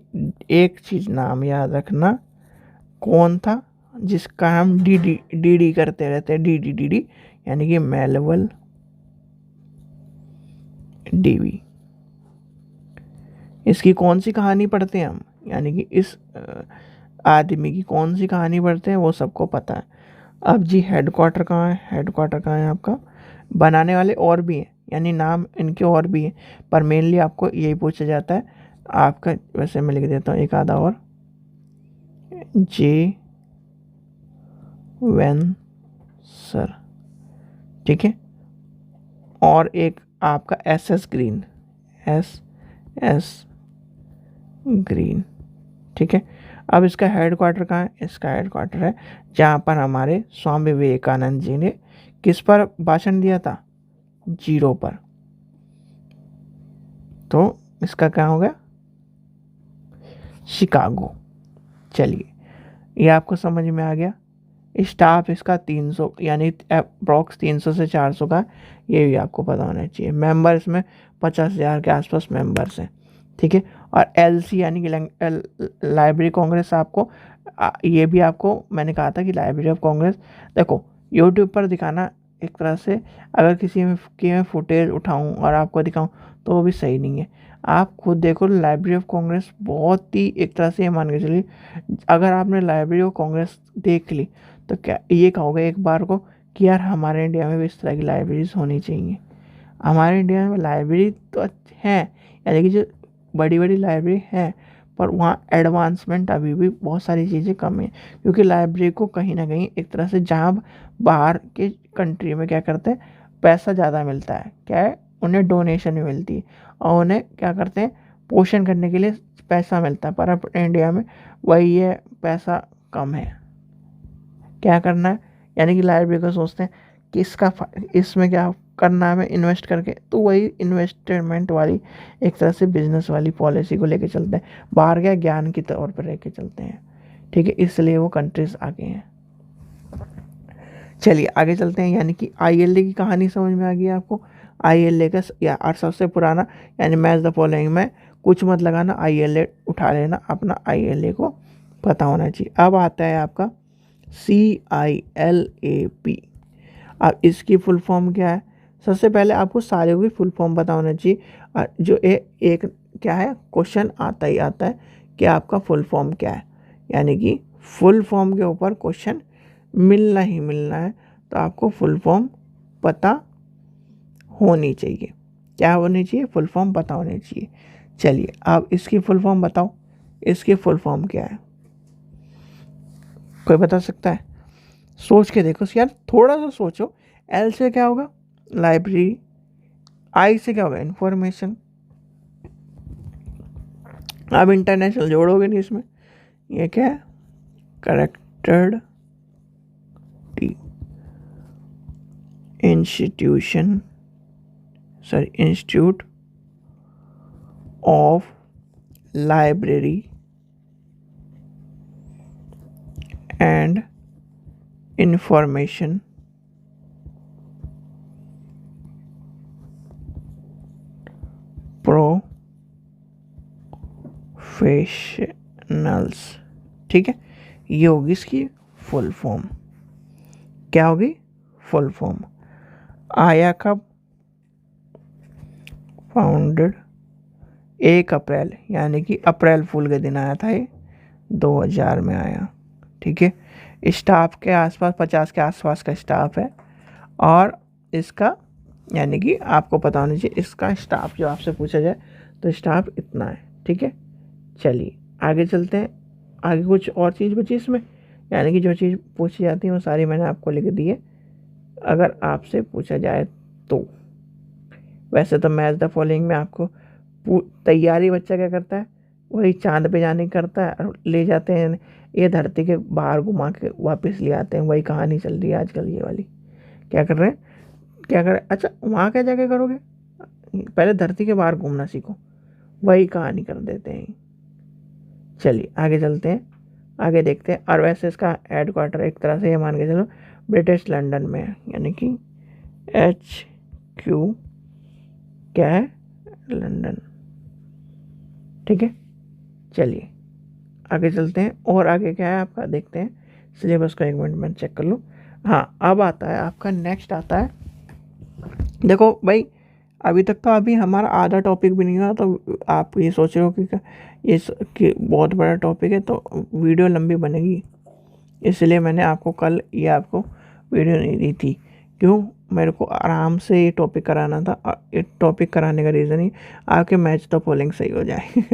एक चीज़ नाम याद रखना, कौन था जिसका हम डी करते रहते हैं, डी, यानी कि मेलविल डेवी। इसकी कौन सी कहानी पढ़ते हैं हम, यानी कि इस आदमी की कौन सी कहानी पढ़ते हैं वो सबको पता है। अब जी हेडक्वार्टर कहाँ है, हेडक्वार्टर कहाँ है आपका, बनाने वाले और भी हैं, यानी नाम इनके और भी हैं, पर मेनली आपको यही पूछा जाता है आपका। वैसे मैं लिख देता हूँ एक आधा और, जे वेन सर, ठीक है। और एक आपका S S green, S S green, ठीक है। अब इसका हेडक्वार्टर कहाँ है, इसका हेडक्वार्टर है जहाँ पर हमारे स्वामी विवेकानंद जी ने किस पर भाषण दिया था, जीरो पर। तो इसका क्या हो गया, शिकागो। चलिए ये आपको समझ में आ गया। स्टाफ इसका 300 यानी अप्रॉक्स 300 से 400 का, ये भी आपको पता होना चाहिए। मेंबर इसमें 50,000 के आसपास मेंबर्स हैं, ठीक है। और एलसी यानी कि लाइब्रेरी कांग्रेस, आपको ये भी आपको मैंने कहा था कि लाइब्रेरी ऑफ कांग्रेस, देखो यूट्यूब पर दिखाना एक तरह से, अगर किसी में की मैं फुटेज उठाऊं और आपको दिखाऊं तो वो भी सही नहीं है। आप खुद देखो, लाइब्रेरी ऑफ कांग्रेस बहुत ही एक तरह से ये मान के चलिए, अगर आपने लाइब्रेरी ऑफ कांग्रेस देख ली तो क्या ये कहोगे एक बार को कि यार हमारे इंडिया में भी इस तरह की लाइब्रेरीज होनी चाहिए। हमारे इंडिया में लाइब्रेरी तो है, यानी कि जो बड़ी बड़ी लाइब्रेरी है, पर वहाँ एडवांसमेंट अभी भी बहुत सारी चीज़ें कम है। क्योंकि लाइब्रेरी को कहीं ना कहीं एक तरह से, जहाँ बाहर के कंट्री में क्या करते हैं, पैसा ज़्यादा मिलता है, क्या है, उन्हें डोनेशन भी मिलती है और उन्हें क्या करते हैं, पोषण करने के लिए पैसा मिलता है। पर अपने इंडिया में वही है, पैसा कम है, क्या करना है, यानी कि लाइब्रेरी को सोचते हैं कि इसमें क्या करना है हमें इन्वेस्ट करके, तो वही इन्वेस्टमेंट वाली एक तरह से बिजनेस वाली पॉलिसी को लेके चलते हैं, बाहर क्या ज्ञान की तौर पर लेके चलते हैं, ठीक है। इसलिए वो कंट्रीज आगे हैं। चलिए आगे चलते हैं, यानी कि आईएलए की कहानी समझ में आ गई आपको। आईएलए का या और सबसे पुराना, यानी मैच द फॉलोइंग में कुछ मत लगाना, आईएलए उठा लेना, अपना आईएलए को पता होना चाहिए। अब आता है आपका CILAP। अब इसकी फुल फॉर्म क्या है, सबसे पहले आपको सारे की फुल फॉर्म पता होना चाहिए। और जो एक क्या है, क्वेश्चन आता ही आता है कि आपका फुल फॉर्म क्या है, यानी कि फुल फॉर्म के ऊपर क्वेश्चन मिलना ही मिलना है, तो आपको फुल फॉर्म पता होनी चाहिए। क्या होनी चाहिए, फुल फॉर्म पता होनी चाहिए। चलिए आप इसकी फुल फॉर्म बताओ, इसकी फुल फॉर्म क्या है, कोई बता सकता है, सोच के देखो यार, थोड़ा सा सोचो। एल से क्या होगा, लाइब्रेरी, आई से क्या होगा, इंफॉर्मेशन। आप इंटरनेशनल जोड़ोगे नहीं इसमें, ये क्या है, corrected institute of library and information professionals, ठीक है। ये होगी इसकी फुल फॉर्म। क्या होगी, फुल फॉर्म। आया कब, फाउंडेड 1 अप्रैल, यानी कि अप्रैल फूल के दिन आया था ये, 2000 में आया, ठीक है। स्टाफ के आसपास 50 के आसपास का स्टाफ है, और इसका यानी कि आपको पता होना चाहिए इसका स्टाफ, जो आपसे पूछा जाए तो स्टाफ इतना है, ठीक है। चलिए आगे चलते हैं, आगे कुछ और चीज़ बची इसमें, यानी कि जो चीज़ पूछी जाती है वो सारी मैंने आपको लिख दी है, अगर आपसे पूछा जाए तो। वैसे तो मैच द फॉलोइंग में आपको तैयारी बच्चा क्या करता है, वही चांद पे जाने करता है, और ले जाते हैं ये धरती के बाहर घुमा के वापस ले आते हैं, वही कहानी चल रही है आजकल ये वाली। क्या कर रहे हैं, क्या कर रहे हैं, अच्छा वहाँ क्या जाके करोगे, पहले धरती के बाहर घूमना सीखो, वही कहानी कर देते हैं। चलिए आगे चलते हैं, आगे देखते हैं। और वैसे इसका हेडक्वार्टर एक तरह से ये मान के चलो ब्रिटिश लंदन में है, यानी कि HQ क्या है, लंदन, ठीक है। चलिए आगे चलते हैं, और आगे क्या है आपका देखते हैं, सिलेबस को 1 मिनट में चेक कर लो। हाँ अब आता है आपका नेक्स्ट आता है, देखो भाई अभी तक तो अभी हमारा आधा टॉपिक भी नहीं हुआ, तो आप ये सोच रहे हो कि बहुत बड़ा टॉपिक है तो वीडियो लंबी बनेगी, इसलिए मैंने आपको कल ये आपको वीडियो नहीं दी थी। क्यों? मेरे को आराम से ये टॉपिक कराना था, और ये टॉपिक कराने का रीज़न ही आपके मैच द फॉलोइंग सही हो जाए।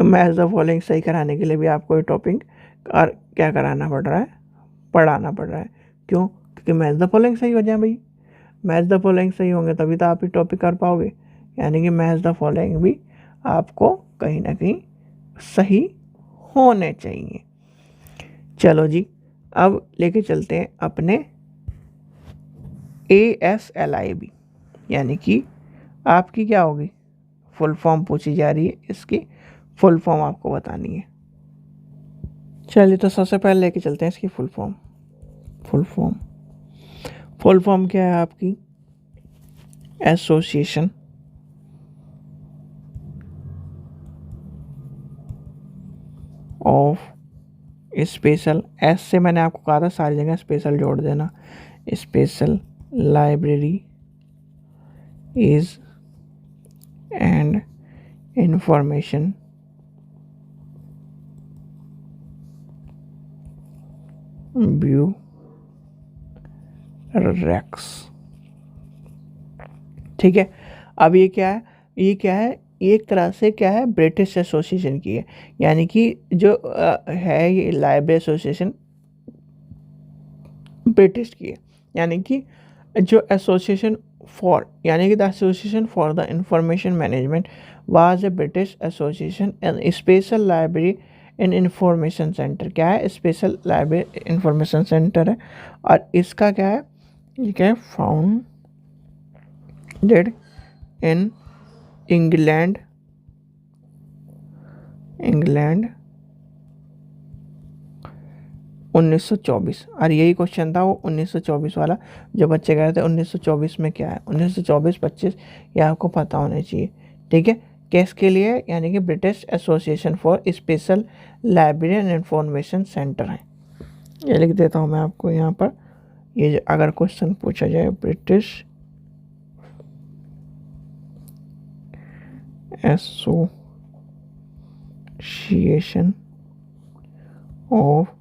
मैच द फॉलोइंग सही कराने के लिए भी आपको ये टॉपिक और क्या कराना पड़ रहा है, पढ़ाना पड़ रहा है। क्यों? क्योंकि मैच द फॉलोइंग सही हो जाए भाई। मैच द फॉलोइंग सही होंगे तभी तो आप ये टॉपिक कर पाओगे, यानी कि मैच द फॉलोइंग भी आपको कहीं ना कहीं सही होने चाहिए। चलो जी, अब लेके चलते हैं अपने ASLIB, यानी कि आपकी क्या होगी, फुल फॉर्म पूछी जा रही है, इसकी फुल फॉर्म आपको बतानी है। चलिए, तो सबसे पहले लेके चलते हैं इसकी फुल फॉर्म। फुल फॉर्म क्या है आपकी? एसोसिएशन ऑफ स्पेशल, एस से मैंने आपको कहा था सारी जगह स्पेशल जोड़ देना, special library is and information bureaux. ठीक है, अब ये क्या है, एक तरह से क्या है, ब्रिटिश एसोसिएशन की है, यानी कि जो है ये लाइब्रेरी एसोसिएशन ब्रिटिश की है, यानी कि जो एसोसिएशन फॉर, यानी कि the association for the information management was a British association and special library in information centre. क्या है? स्पेशल लाइब्रेरी इंफॉर्मेशन सेंटर है, और इसका क्या है, ये क्या है, फाउंडेड इन इंग्लैंड 1924। और यही क्वेश्चन था वो 1924 वाला, जो बच्चे कह रहे थे 1924 में क्या है, 1924-25 ये आपको पता होना चाहिए। ठीक है, केस के लिए, यानी कि British association for special library and information centre है। ये लिख देता हूँ मैं आपको यहाँ पर, ये अगर क्वेश्चन पूछा जाए, British association of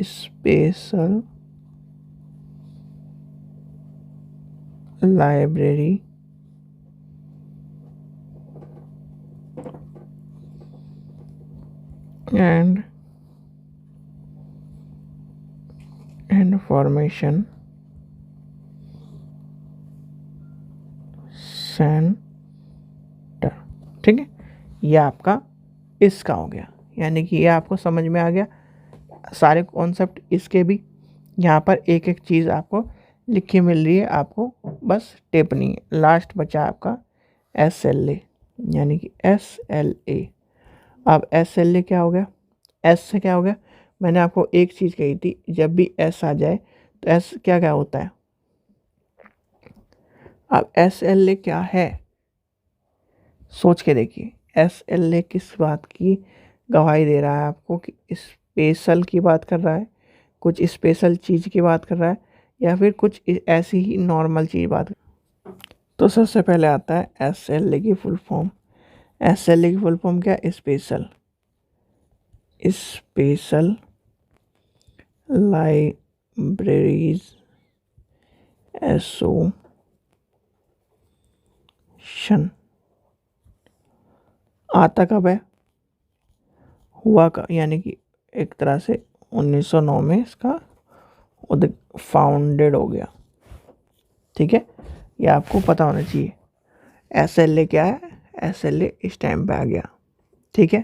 special library and information centre. ठीक है, ये आपका इसका हो गया, यानी कि ये आपको समझ में आ गया सारे कॉन्सेप्ट इसके भी। यहाँ पर एक एक चीज़ आपको लिखी मिल रही है, आपको बस टिप्पणी है। लास्ट बचा आपका SLA, यानी कि SLA। अब SLA क्या हो गया, एस से क्या हो गया, मैंने आपको एक चीज़ कही थी, जब भी एस आ जाए तो एस क्या क्या होता है। अब SLA क्या है, सोच के देखिए। SLA किस बात की गवाही दे रहा है आपको, कि स्पेशल की बात कर रहा है, कुछ स्पेशल चीज़ की बात कर रहा है, या फिर कुछ ऐसी ही नॉर्मल चीज़ बात। तो सबसे पहले आता है SLA की फुल फॉर्म। SLA की फुल फॉर्म क्या है? Special libraries association. आता कब है, हुआ का, यानी कि एक तरह से 1909 में इसका फाउंडेड हो गया। ठीक है, ये आपको पता होना चाहिए। SLA क्या है, SLA इस टाइम पे आ गया। ठीक है,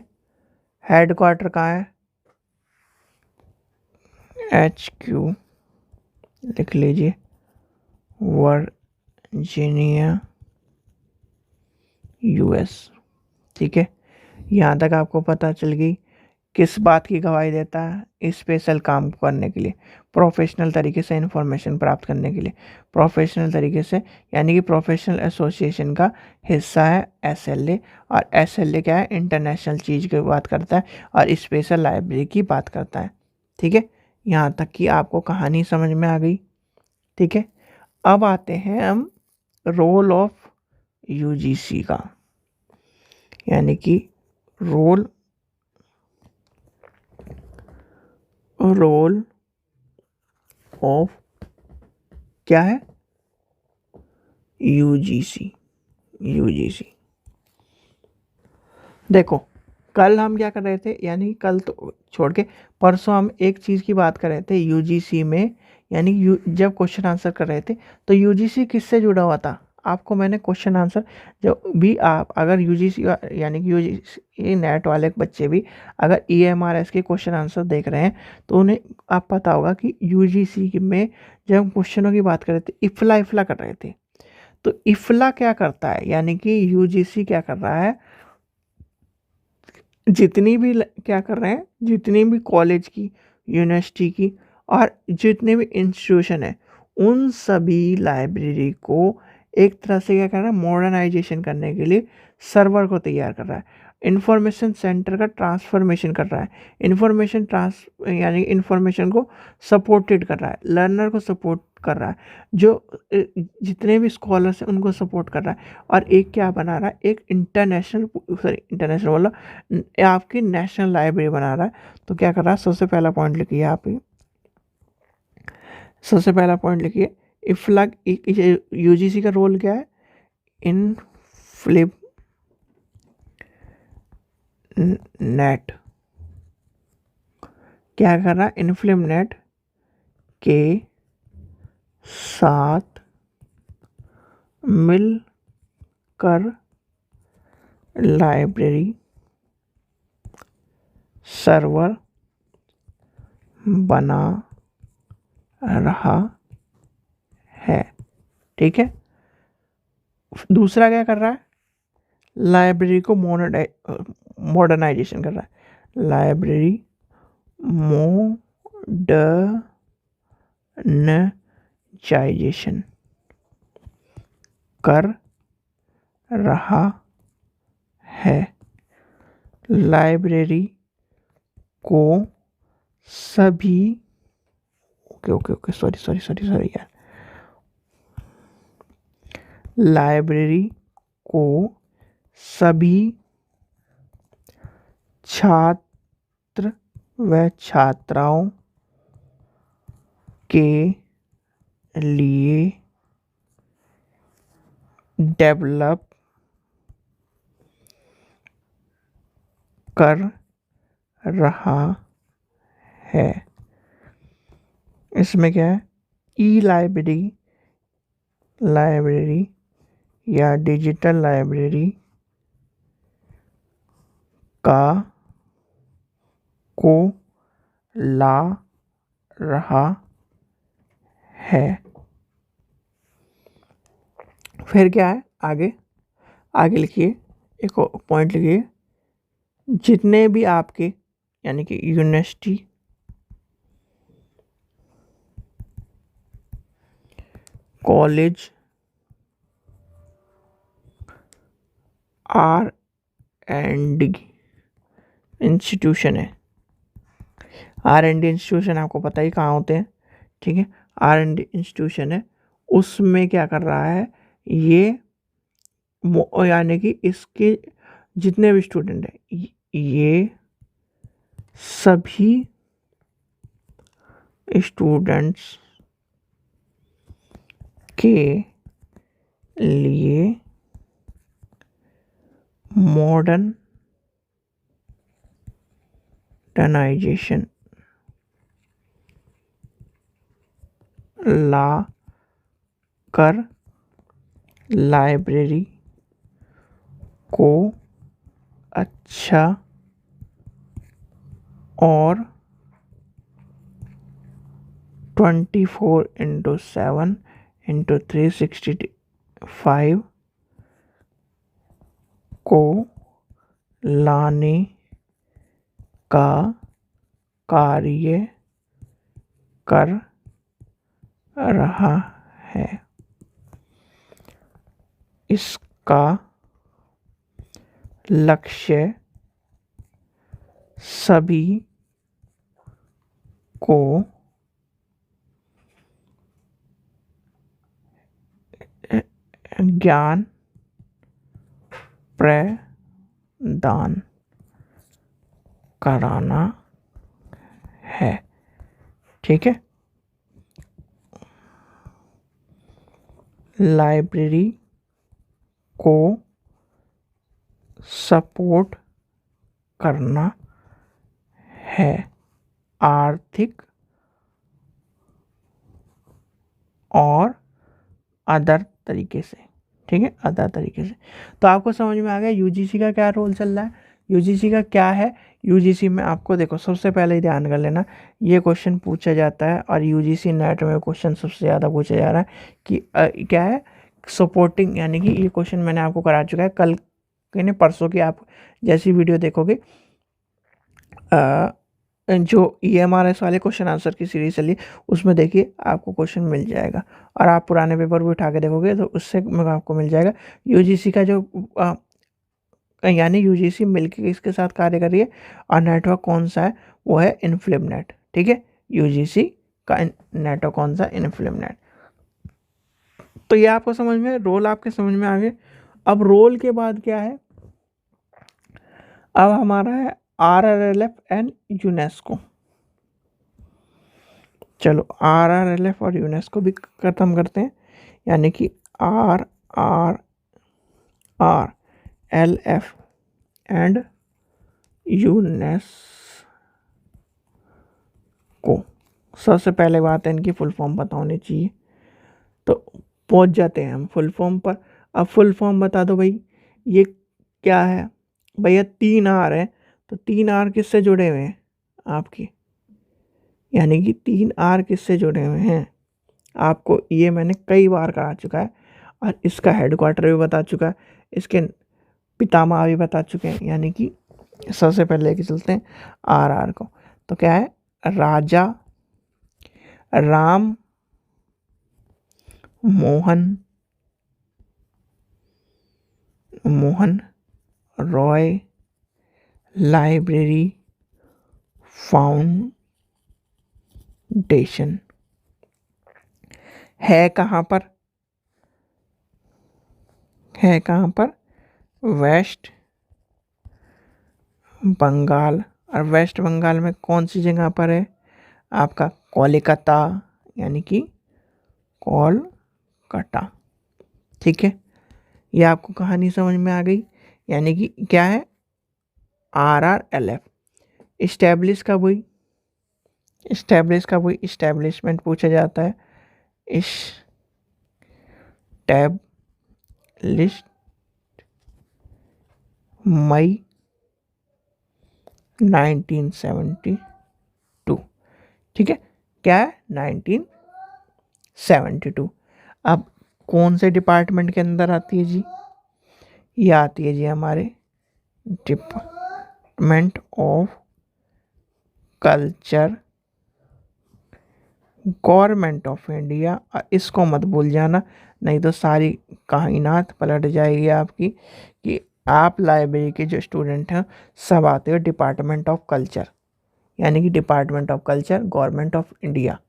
हेड क्वार्टर कहाँ है, HQ लिख लीजिए, वर्जीनिया US। ठीक है, यहाँ तक आपको पता चल गई किस बात की गवाही देता है, स्पेशल काम करने के लिए, प्रोफेशनल तरीके से इंफॉर्मेशन प्राप्त करने के लिए, प्रोफेशनल तरीके से, यानी कि प्रोफेशनल एसोसिएशन का हिस्सा है SLA। और SLA क्या है, इंटरनेशनल चीज़ की बात करता है और स्पेशल लाइब्रेरी की बात करता है। ठीक है, यहाँ तक कि आपको कहानी समझ में आ गई। ठीक है, अब आते हैं हम रोल ऑफ यूजीसी का, यानी कि रोल ऑफ क्या है, यूजीसी। देखो कल हम क्या कर रहे थे, यानी कल तो छोड़ के परसों हम एक चीज़ की बात कर रहे थे यूजीसी में, यानी जब क्वेश्चन आंसर कर रहे थे तो यूजीसी किससे जुड़ा हुआ था। आपको मैंने क्वेश्चन आंसर, जो भी आप अगर यूजीसी यानी कि यूजीसी नेट वाले बच्चे भी अगर ईएमआरएस के क्वेश्चन आंसर देख रहे हैं तो उन्हें आप पता होगा कि यूजीसी में जब हम क्वेश्चनों की बात कर रहे थे इफला कर रहे थे, तो इफला क्या करता है, यानी कि यूजीसी क्या कर रहा है, जितनी भी क्या कर रहे हैं, जितनी भी कॉलेज की, यूनिवर्सिटी की और जितने भी इंस्टीट्यूशन है उन सभी लाइब्रेरी को एक तरह से क्या कर रहा है, मॉडर्नाइजेशन करने के लिए सर्वर को तैयार कर रहा है, इंफॉर्मेशन सेंटर का ट्रांसफॉर्मेशन कर रहा है, इंफॉर्मेशन यानी इंफॉर्मेशन को सपोर्टेड कर रहा है, लर्नर को सपोर्ट कर रहा है, जो जितने भी स्कॉलर्स हैं उनको सपोर्ट कर रहा है, और एक क्या बना रहा है, एक इंटरनेशनल बोला, आपकी नेशनल लाइब्रेरी बना रहा है। तो क्या कर रहा है, सबसे पहला पॉइंट लिखिए आप, सबसे पहला पॉइंट लिखिए, इफ्लग यूजीसी का रोल क्या है, इन फ्लिप नेट क्या कर रहा है, इनफ्लिम नेट के साथ मिलकर लाइब्रेरी सर्वर बना रहा है। ठीक है, दूसरा क्या कर रहा है, लाइब्रेरी को मॉडर्नाइजेशन कर रहा है, लाइब्रेरी मॉडर्नाइजेशन कर रहा है, लाइब्रेरी को सभी ओके सॉरी यार, लाइब्रेरी को सभी छात्र व छात्राओं के लिए डेवलप कर रहा है। इसमें क्या है, ई लाइब्रेरी या डिजिटल लाइब्रेरी को ला रहा है। फिर क्या है, आगे लिखिए, एक और पॉइंट लिखिए, जितने भी आपके यानी कि university, college, R and D institution है, आर एंड डी इंस्टीट्यूशन आपको पता ही कहाँ होते हैं। ठीक है, आर एंड डी इंस्टीट्यूशन है, उसमें क्या कर रहा है, ये यानी कि इसके जितने भी स्टूडेंट हैं ये सभी स्टूडेंट्स के लिए मॉडर्नाइजेशन ला कर लाइब्रेरी को अच्छा और 24/7/365 को लाने का कार्य कर रहा है। इसका लक्ष्य सभी को ज्ञान प्रदान कराना है। ठीक है, लाइब्रेरी को सपोर्ट करना है आर्थिक और अदर तरीके से। ठीक है, अदर तरीके से। तो आपको समझ में आ गया यूजीसी का क्या रोल चल रहा है, यूजीसी का क्या है। यूजीसी में आपको देखो सबसे पहले ही ध्यान कर लेना, ये क्वेश्चन पूछा जाता है और यूजीसी नेट में क्वेश्चन सबसे ज़्यादा पूछा जा रहा है कि क्या है सपोर्टिंग, यानी कि ये क्वेश्चन मैंने आपको करा चुका है कल यानी परसों की आप जैसी वीडियो देखोगे जो EMRS वाले क्वेश्चन आंसर की सीरीज चली उसमें देखिए आपको क्वेश्चन मिल जाएगा, और आप पुराने पेपर भी उठा के देखोगे तो उससे आपको मिल जाएगा। यूजीसी का जो यानी यूजीसी मिलकर इसके साथ कार्य कर रही है, और नेटवर्क कौन सा है वो है इन्फ्लिमनेट। ठीक है, यूजीसी का नेटवर्क कौन सा, इन्फ्लिमनेट। तो ये आपको समझ में, रोल आपके समझ में आ गए। अब रोल के बाद क्या है, अब हमारा है RRLF एंड यूनेस्को। चलो RRLF और यूनेस्को भी खत्म करते हैं, यानी कि RRLF एंड यूनेस्को। सबसे पहले बात है इनकी फुल फॉर्म पता होनी चाहिए। तो पहुंच जाते हैं हम फुल फॉर्म पर। अब फुल फॉर्म बता दो भाई, ये क्या है भैया, 3R है, तो 3R किससे जुड़े हुए हैं आपकी, यानी कि 3R किससे जुड़े हुए हैं आपको ये मैंने कई बार करा चुका है, और इसका हेडक्वार्टर भी बता चुका है, इसके पितामह भी बता चुके हैं। यानी कि सबसे पहले लेके चलते हैं RR को, तो क्या है राजा राम मोहन रॉय लाइब्रेरी फाउंडेशन है कहाँ पर, है कहाँ पर, वेस्ट बंगाल। और वेस्ट बंगाल में कौन सी जगह पर है आपका, कोलकाता, यानी कि कोलकाता। ठीक है, ये आपको कहानी समझ में आ गई। यानी कि क्या है RRLF इस्टेब्लिश कब हुई, इस्टेब्लिशमेंट पूछा जाता है, इस्टेब्लिश मई 1972। ठीक है, क्या है 1972। अब कौन से डिपार्टमेंट के अंदर आती है जी, ये आती है जी हमारे department of culture, government of India. इसको मत भूल जाना, नहीं तो सारी कायनात पलट जाएगी आपकी, कि आप लाइब्रेरी के जो स्टूडेंट हैं सब आते हो डिपार्टमेंट ऑफ कल्चर, यानी कि department of culture government of India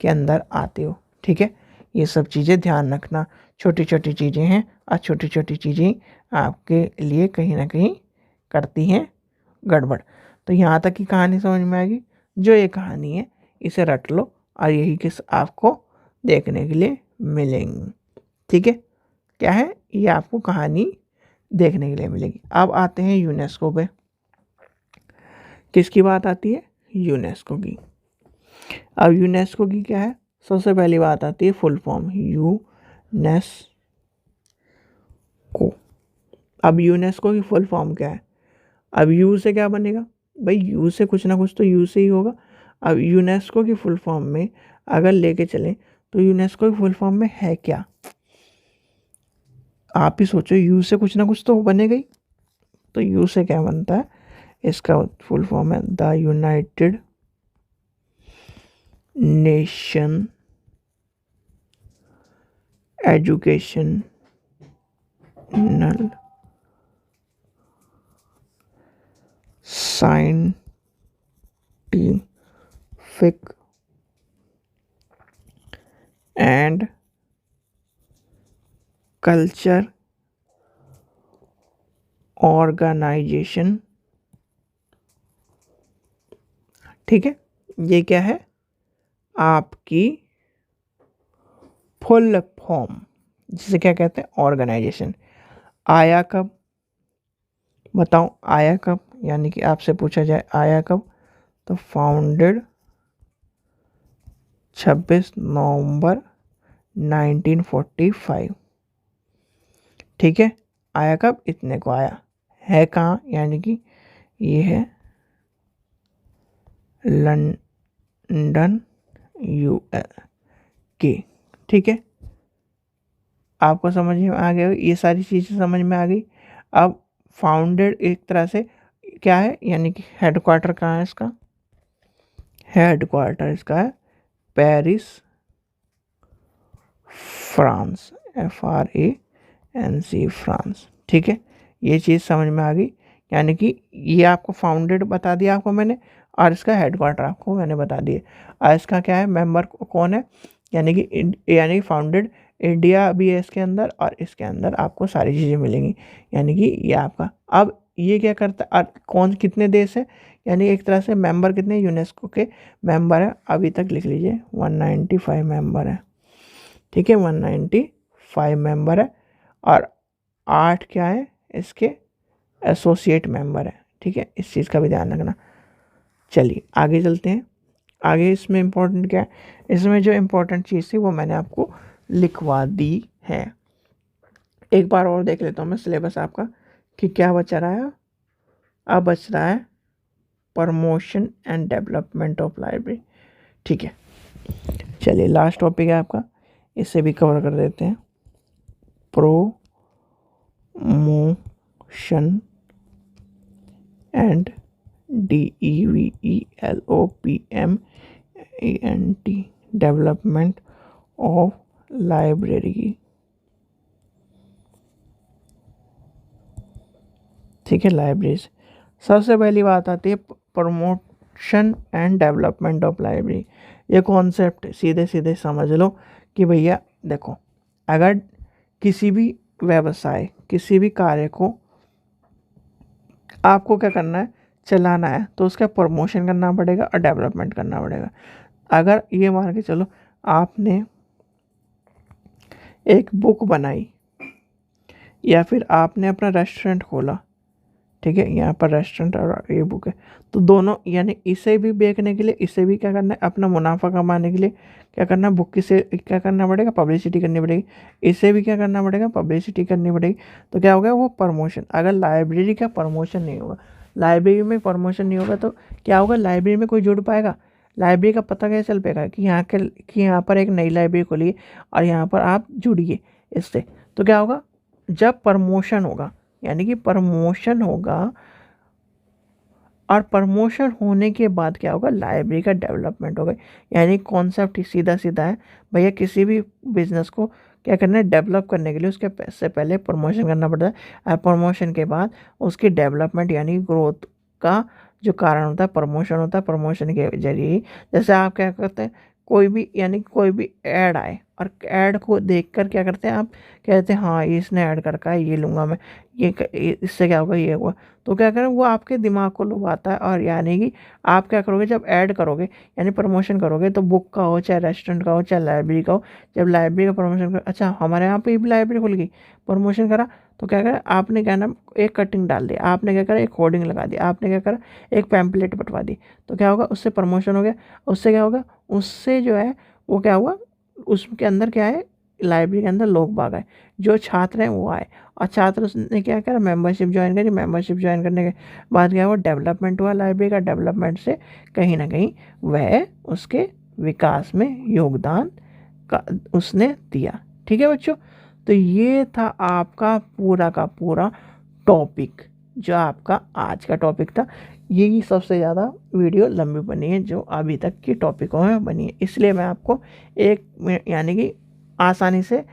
के अंदर आते हो। ठीक है, ये सब चीज़ें ध्यान रखना, छोटी छोटी चीज़ें हैं, और छोटी छोटी चीज़ें आपके लिए कहीं ना कहीं करती हैं गड़बड़। तो यहाँ तक की कहानी समझ में आएगी, जो ये कहानी है इसे रट लो, और यही किस आपको देखने के लिए मिलेंगी। ठीक है, क्या है ये आपको कहानी देखने के लिए मिलेगी। अब आते हैं यूनेस्को पे, किसकी बात आती है, यूनेस्को की। अब यूनेस्को की क्या है, सबसे पहली बात आती है फुल फॉर्म यूनेस्को। अब यूनेस्को की फुल फॉर्म क्या है, अब यू से क्या बनेगा भाई, यू से कुछ ना कुछ तो यू से ही होगा। अब यूनेस्को की फुल फॉर्म में अगर लेके चलें तो यूनेस्को की फुल फॉर्म में है क्या, आप ही सोचो, यू से कुछ ना कुछ तो बनेगा ही। तो यू से क्या बनता है, इसका फुल फॉर्म है the United Nation Educational Scientific and Culture Organization, ठीक है। ये क्या है, आपकी फुल फॉर्म, जिसे क्या कहते हैं, ऑर्गेनाइजेशन। आया कब, बताओ आया कब, यानी कि आपसे पूछा जाए आया कब, तो फाउंडेड 26 नवंबर 1945, ठीक है। आया कब, इतने को आया, है कहाँ, यानी कि ये है लंदन यूके, ठीक है। आपको समझ में आ गया, ये सारी चीज़ें समझ में आ गई। अब फाउंडेड एक तरह से क्या है, यानी कि हेडक्वार्टर कहाँ है इसका, हेडक्वार्टर इसका है पेरिस फ्रांस, FRANC फ्रांस, ठीक है। ये चीज़ समझ में आ गई, यानी कि ये आपको फाउंडेड बता दिया आपको मैंने, और इसका हेडक्वार्टर आपको मैंने बता दिया। और इसका क्या है, मेंबर कौन है, यानी कि फाउंडेड इंडिया भी है इसके अंदर, और इसके अंदर आपको सारी चीज़ें मिलेंगी, यानी कि ये आपका। अब ये क्या करता है, और कौन कितने देश है, यानी एक तरह से मेंबर कितने, यूनेस्को के मेंबर है अभी तक, लिख लीजिए 195 मेंबर है, ठीक है। 195 मेंबर है, और 8 क्या है इसके एसोसिएट मेंबर है, ठीक है। इस चीज़ का भी ध्यान रखना। चलिए आगे चलते हैं। आगे इसमें इम्पोर्टेंट क्या है, इसमें जो इम्पोर्टेंट चीज़ थी वो मैंने आपको लिखवा दी है। एक बार और देख लेता हूँ मैं सिलेबस आपका कि क्या बचा रहा है। अब बच रहा है promotion and development of library, ठीक है। चलिए लास्ट टॉपिक है आपका, इसे भी कवर कर देते हैं। Promotion and DEVELOPMENT development of library, ठीक है। लाइब्रेरीज, सबसे पहली बात आती है promotion and development of library. ये कॉन्सेप्ट सीधे सीधे समझ लो कि भैया देखो, अगर किसी भी व्यवसाय, किसी भी कार्य को आपको क्या करना है, चलाना है, तो उसका प्रमोशन करना पड़ेगा और डेवलपमेंट करना पड़ेगा। अगर ये मान के चलो आपने एक बुक बनाई, या फिर आपने अपना रेस्टोरेंट खोला, ठीक है, यहाँ पर रेस्टोरेंट और ये बुक है, तो दोनों, यानी इसे भी बेचने के लिए, इसे भी क्या करना है, अपना मुनाफा कमाने के लिए क्या करना है, बुक की से क्या करना पड़ेगा, पब्लिसिटी करनी पड़ेगी। इसे भी क्या करना पड़ेगा, पब्लिसिटी करनी पड़ेगी। तो क्या होगा, वो प्रमोशन। अगर लाइब्रेरी का प्रमोशन नहीं होगा, लाइब्रेरी में प्रमोशन नहीं होगा, तो क्या होगा, लाइब्रेरी में कोई जुड़ पाएगा, लाइब्रेरी का पता कैसे चल पाएगा कि यहाँ पर एक नई लाइब्रेरी खोली और यहाँ पर आप जुड़िए इससे। तो क्या होगा, जब प्रमोशन होगा, यानी कि प्रमोशन होगा, और प्रमोशन होने के बाद क्या होगा, लाइब्रेरी का डेवलपमेंट होगा। यानी कॉन्सेप्ट सीधा सीधा है भैया, किसी भी बिजनेस को क्या करना है, डेवलप करने के लिए उसके से पहले प्रमोशन करना पड़ता है, और प्रमोशन के बाद उसकी डेवलपमेंट यानी ग्रोथ का जो कारण होता है, प्रमोशन होता है। प्रमोशन के जरिए ही, जैसे आप क्या करते हैं, कोई भी, यानी कोई भी ऐड आए, और ऐड को देखकर क्या करते हैं, आप कहते हैं हाँ इसने ऐड कर रखा है, ये लूँगा मैं, इससे क्या होगा, ये हुआ। तो क्या करें, वो आपके दिमाग को लुभाता है, और यानी कि आप क्या करोगे, जब ऐड करोगे यानी प्रमोशन करोगे, तो बुक का हो, चाहे रेस्टोरेंट का हो, चाहे लाइब्रेरी का हो, जब लाइब्रेरी का प्रमोशन करो, अच्छा हमारे यहाँ पे भी लाइब्रेरी खुल गई, प्रमोशन करा, तो क्या करा आपने, क्या ना, एक कटिंग डाल दी आपने, क्या करा एक होर्डिंग लगा दी आपने, क्या करा एक पैम्पलेट बंटवा दी, तो क्या होगा, उससे प्रमोशन हो गया। उससे क्या होगा, उससे जो है वो क्या हुआ, उसके अंदर क्या है, लाइब्रेरी के अंदर लोग बाग आए, जो छात्र हैं वो आए, और छात्र उसने क्या करा, मेंबरशिप ज्वाइन करी। मेंबरशिप ज्वाइन करने के बाद क्या हुआ, डेवलपमेंट हुआ लाइब्रेरी का। डेवलपमेंट से कहीं ना कहीं वह उसके विकास में योगदान का उसने दिया, ठीक है बच्चों। तो ये था आपका पूरा का पूरा टॉपिक, जो आपका आज का टॉपिक था। यही सबसे ज़्यादा वीडियो लंबी बनी है जो अभी तक की टॉपिकों में बनी है, इसलिए मैं आपको यानी कि आसानी से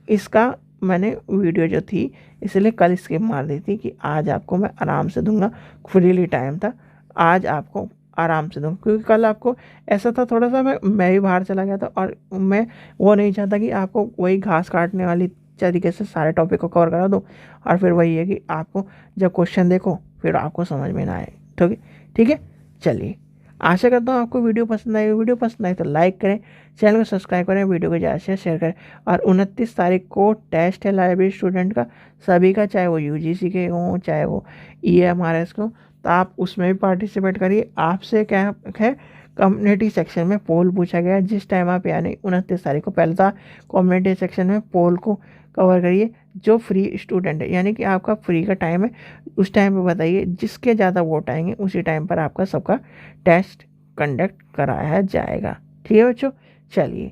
इसका मैंने वीडियो जो थी, इसलिए कल स्किप मार दी थी कि आज आपको मैं आराम से दूंगा, फ्रीली टाइम था, आज आपको आराम से दूंगा। क्योंकि कल आपको ऐसा था, थोड़ा सा मैं भी बाहर चला गया था, और मैं वो नहीं चाहता कि आपको वही घास काटने वाली तरीके से सारे टॉपिक को कवर करा दूँ, और फिर वही है कि आपको जब क्वेश्चन देखो फिर आपको समझ में ना आए। ठीक है, ठीक है, चलिए आशा करता हूँ आपको वीडियो पसंद आई। वीडियो पसंद आई तो लाइक करें, चैनल को सब्सक्राइब करें, वीडियो को ज़्यादा से शेयर करें। और 29 तारीख को टेस्ट है लाइब्रेरी स्टूडेंट का, सभी का, चाहे वो यूजीसी के हों चाहे वो EMRS के हों, तो आप उसमें भी पार्टिसिपेट करिए। आपसे क्या है, कम्युनिटी सेक्शन में पोल पूछा गया है, जिस टाइम आप यानी 29 तारीख को, पहले था कम्युनिटी सेक्शन में पोल को कवर करिए। जो फ्री स्टूडेंट है यानी कि आपका फ्री का टाइम है, उस टाइम पे बताइए, जिसके ज़्यादा वोट आएंगे उसी टाइम पर आपका सबका टेस्ट कंडक्ट कराया जाएगा। ठीक है बच्चों, चलिए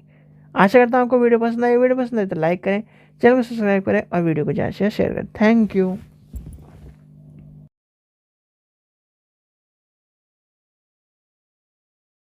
आशा करता हूँ आपको वीडियो पसंद आई। वीडियो पसंद आए तो लाइक करें, चैनल को सब्सक्राइब करें और वीडियो को ज़्यादा से शेयर करें। Thank you.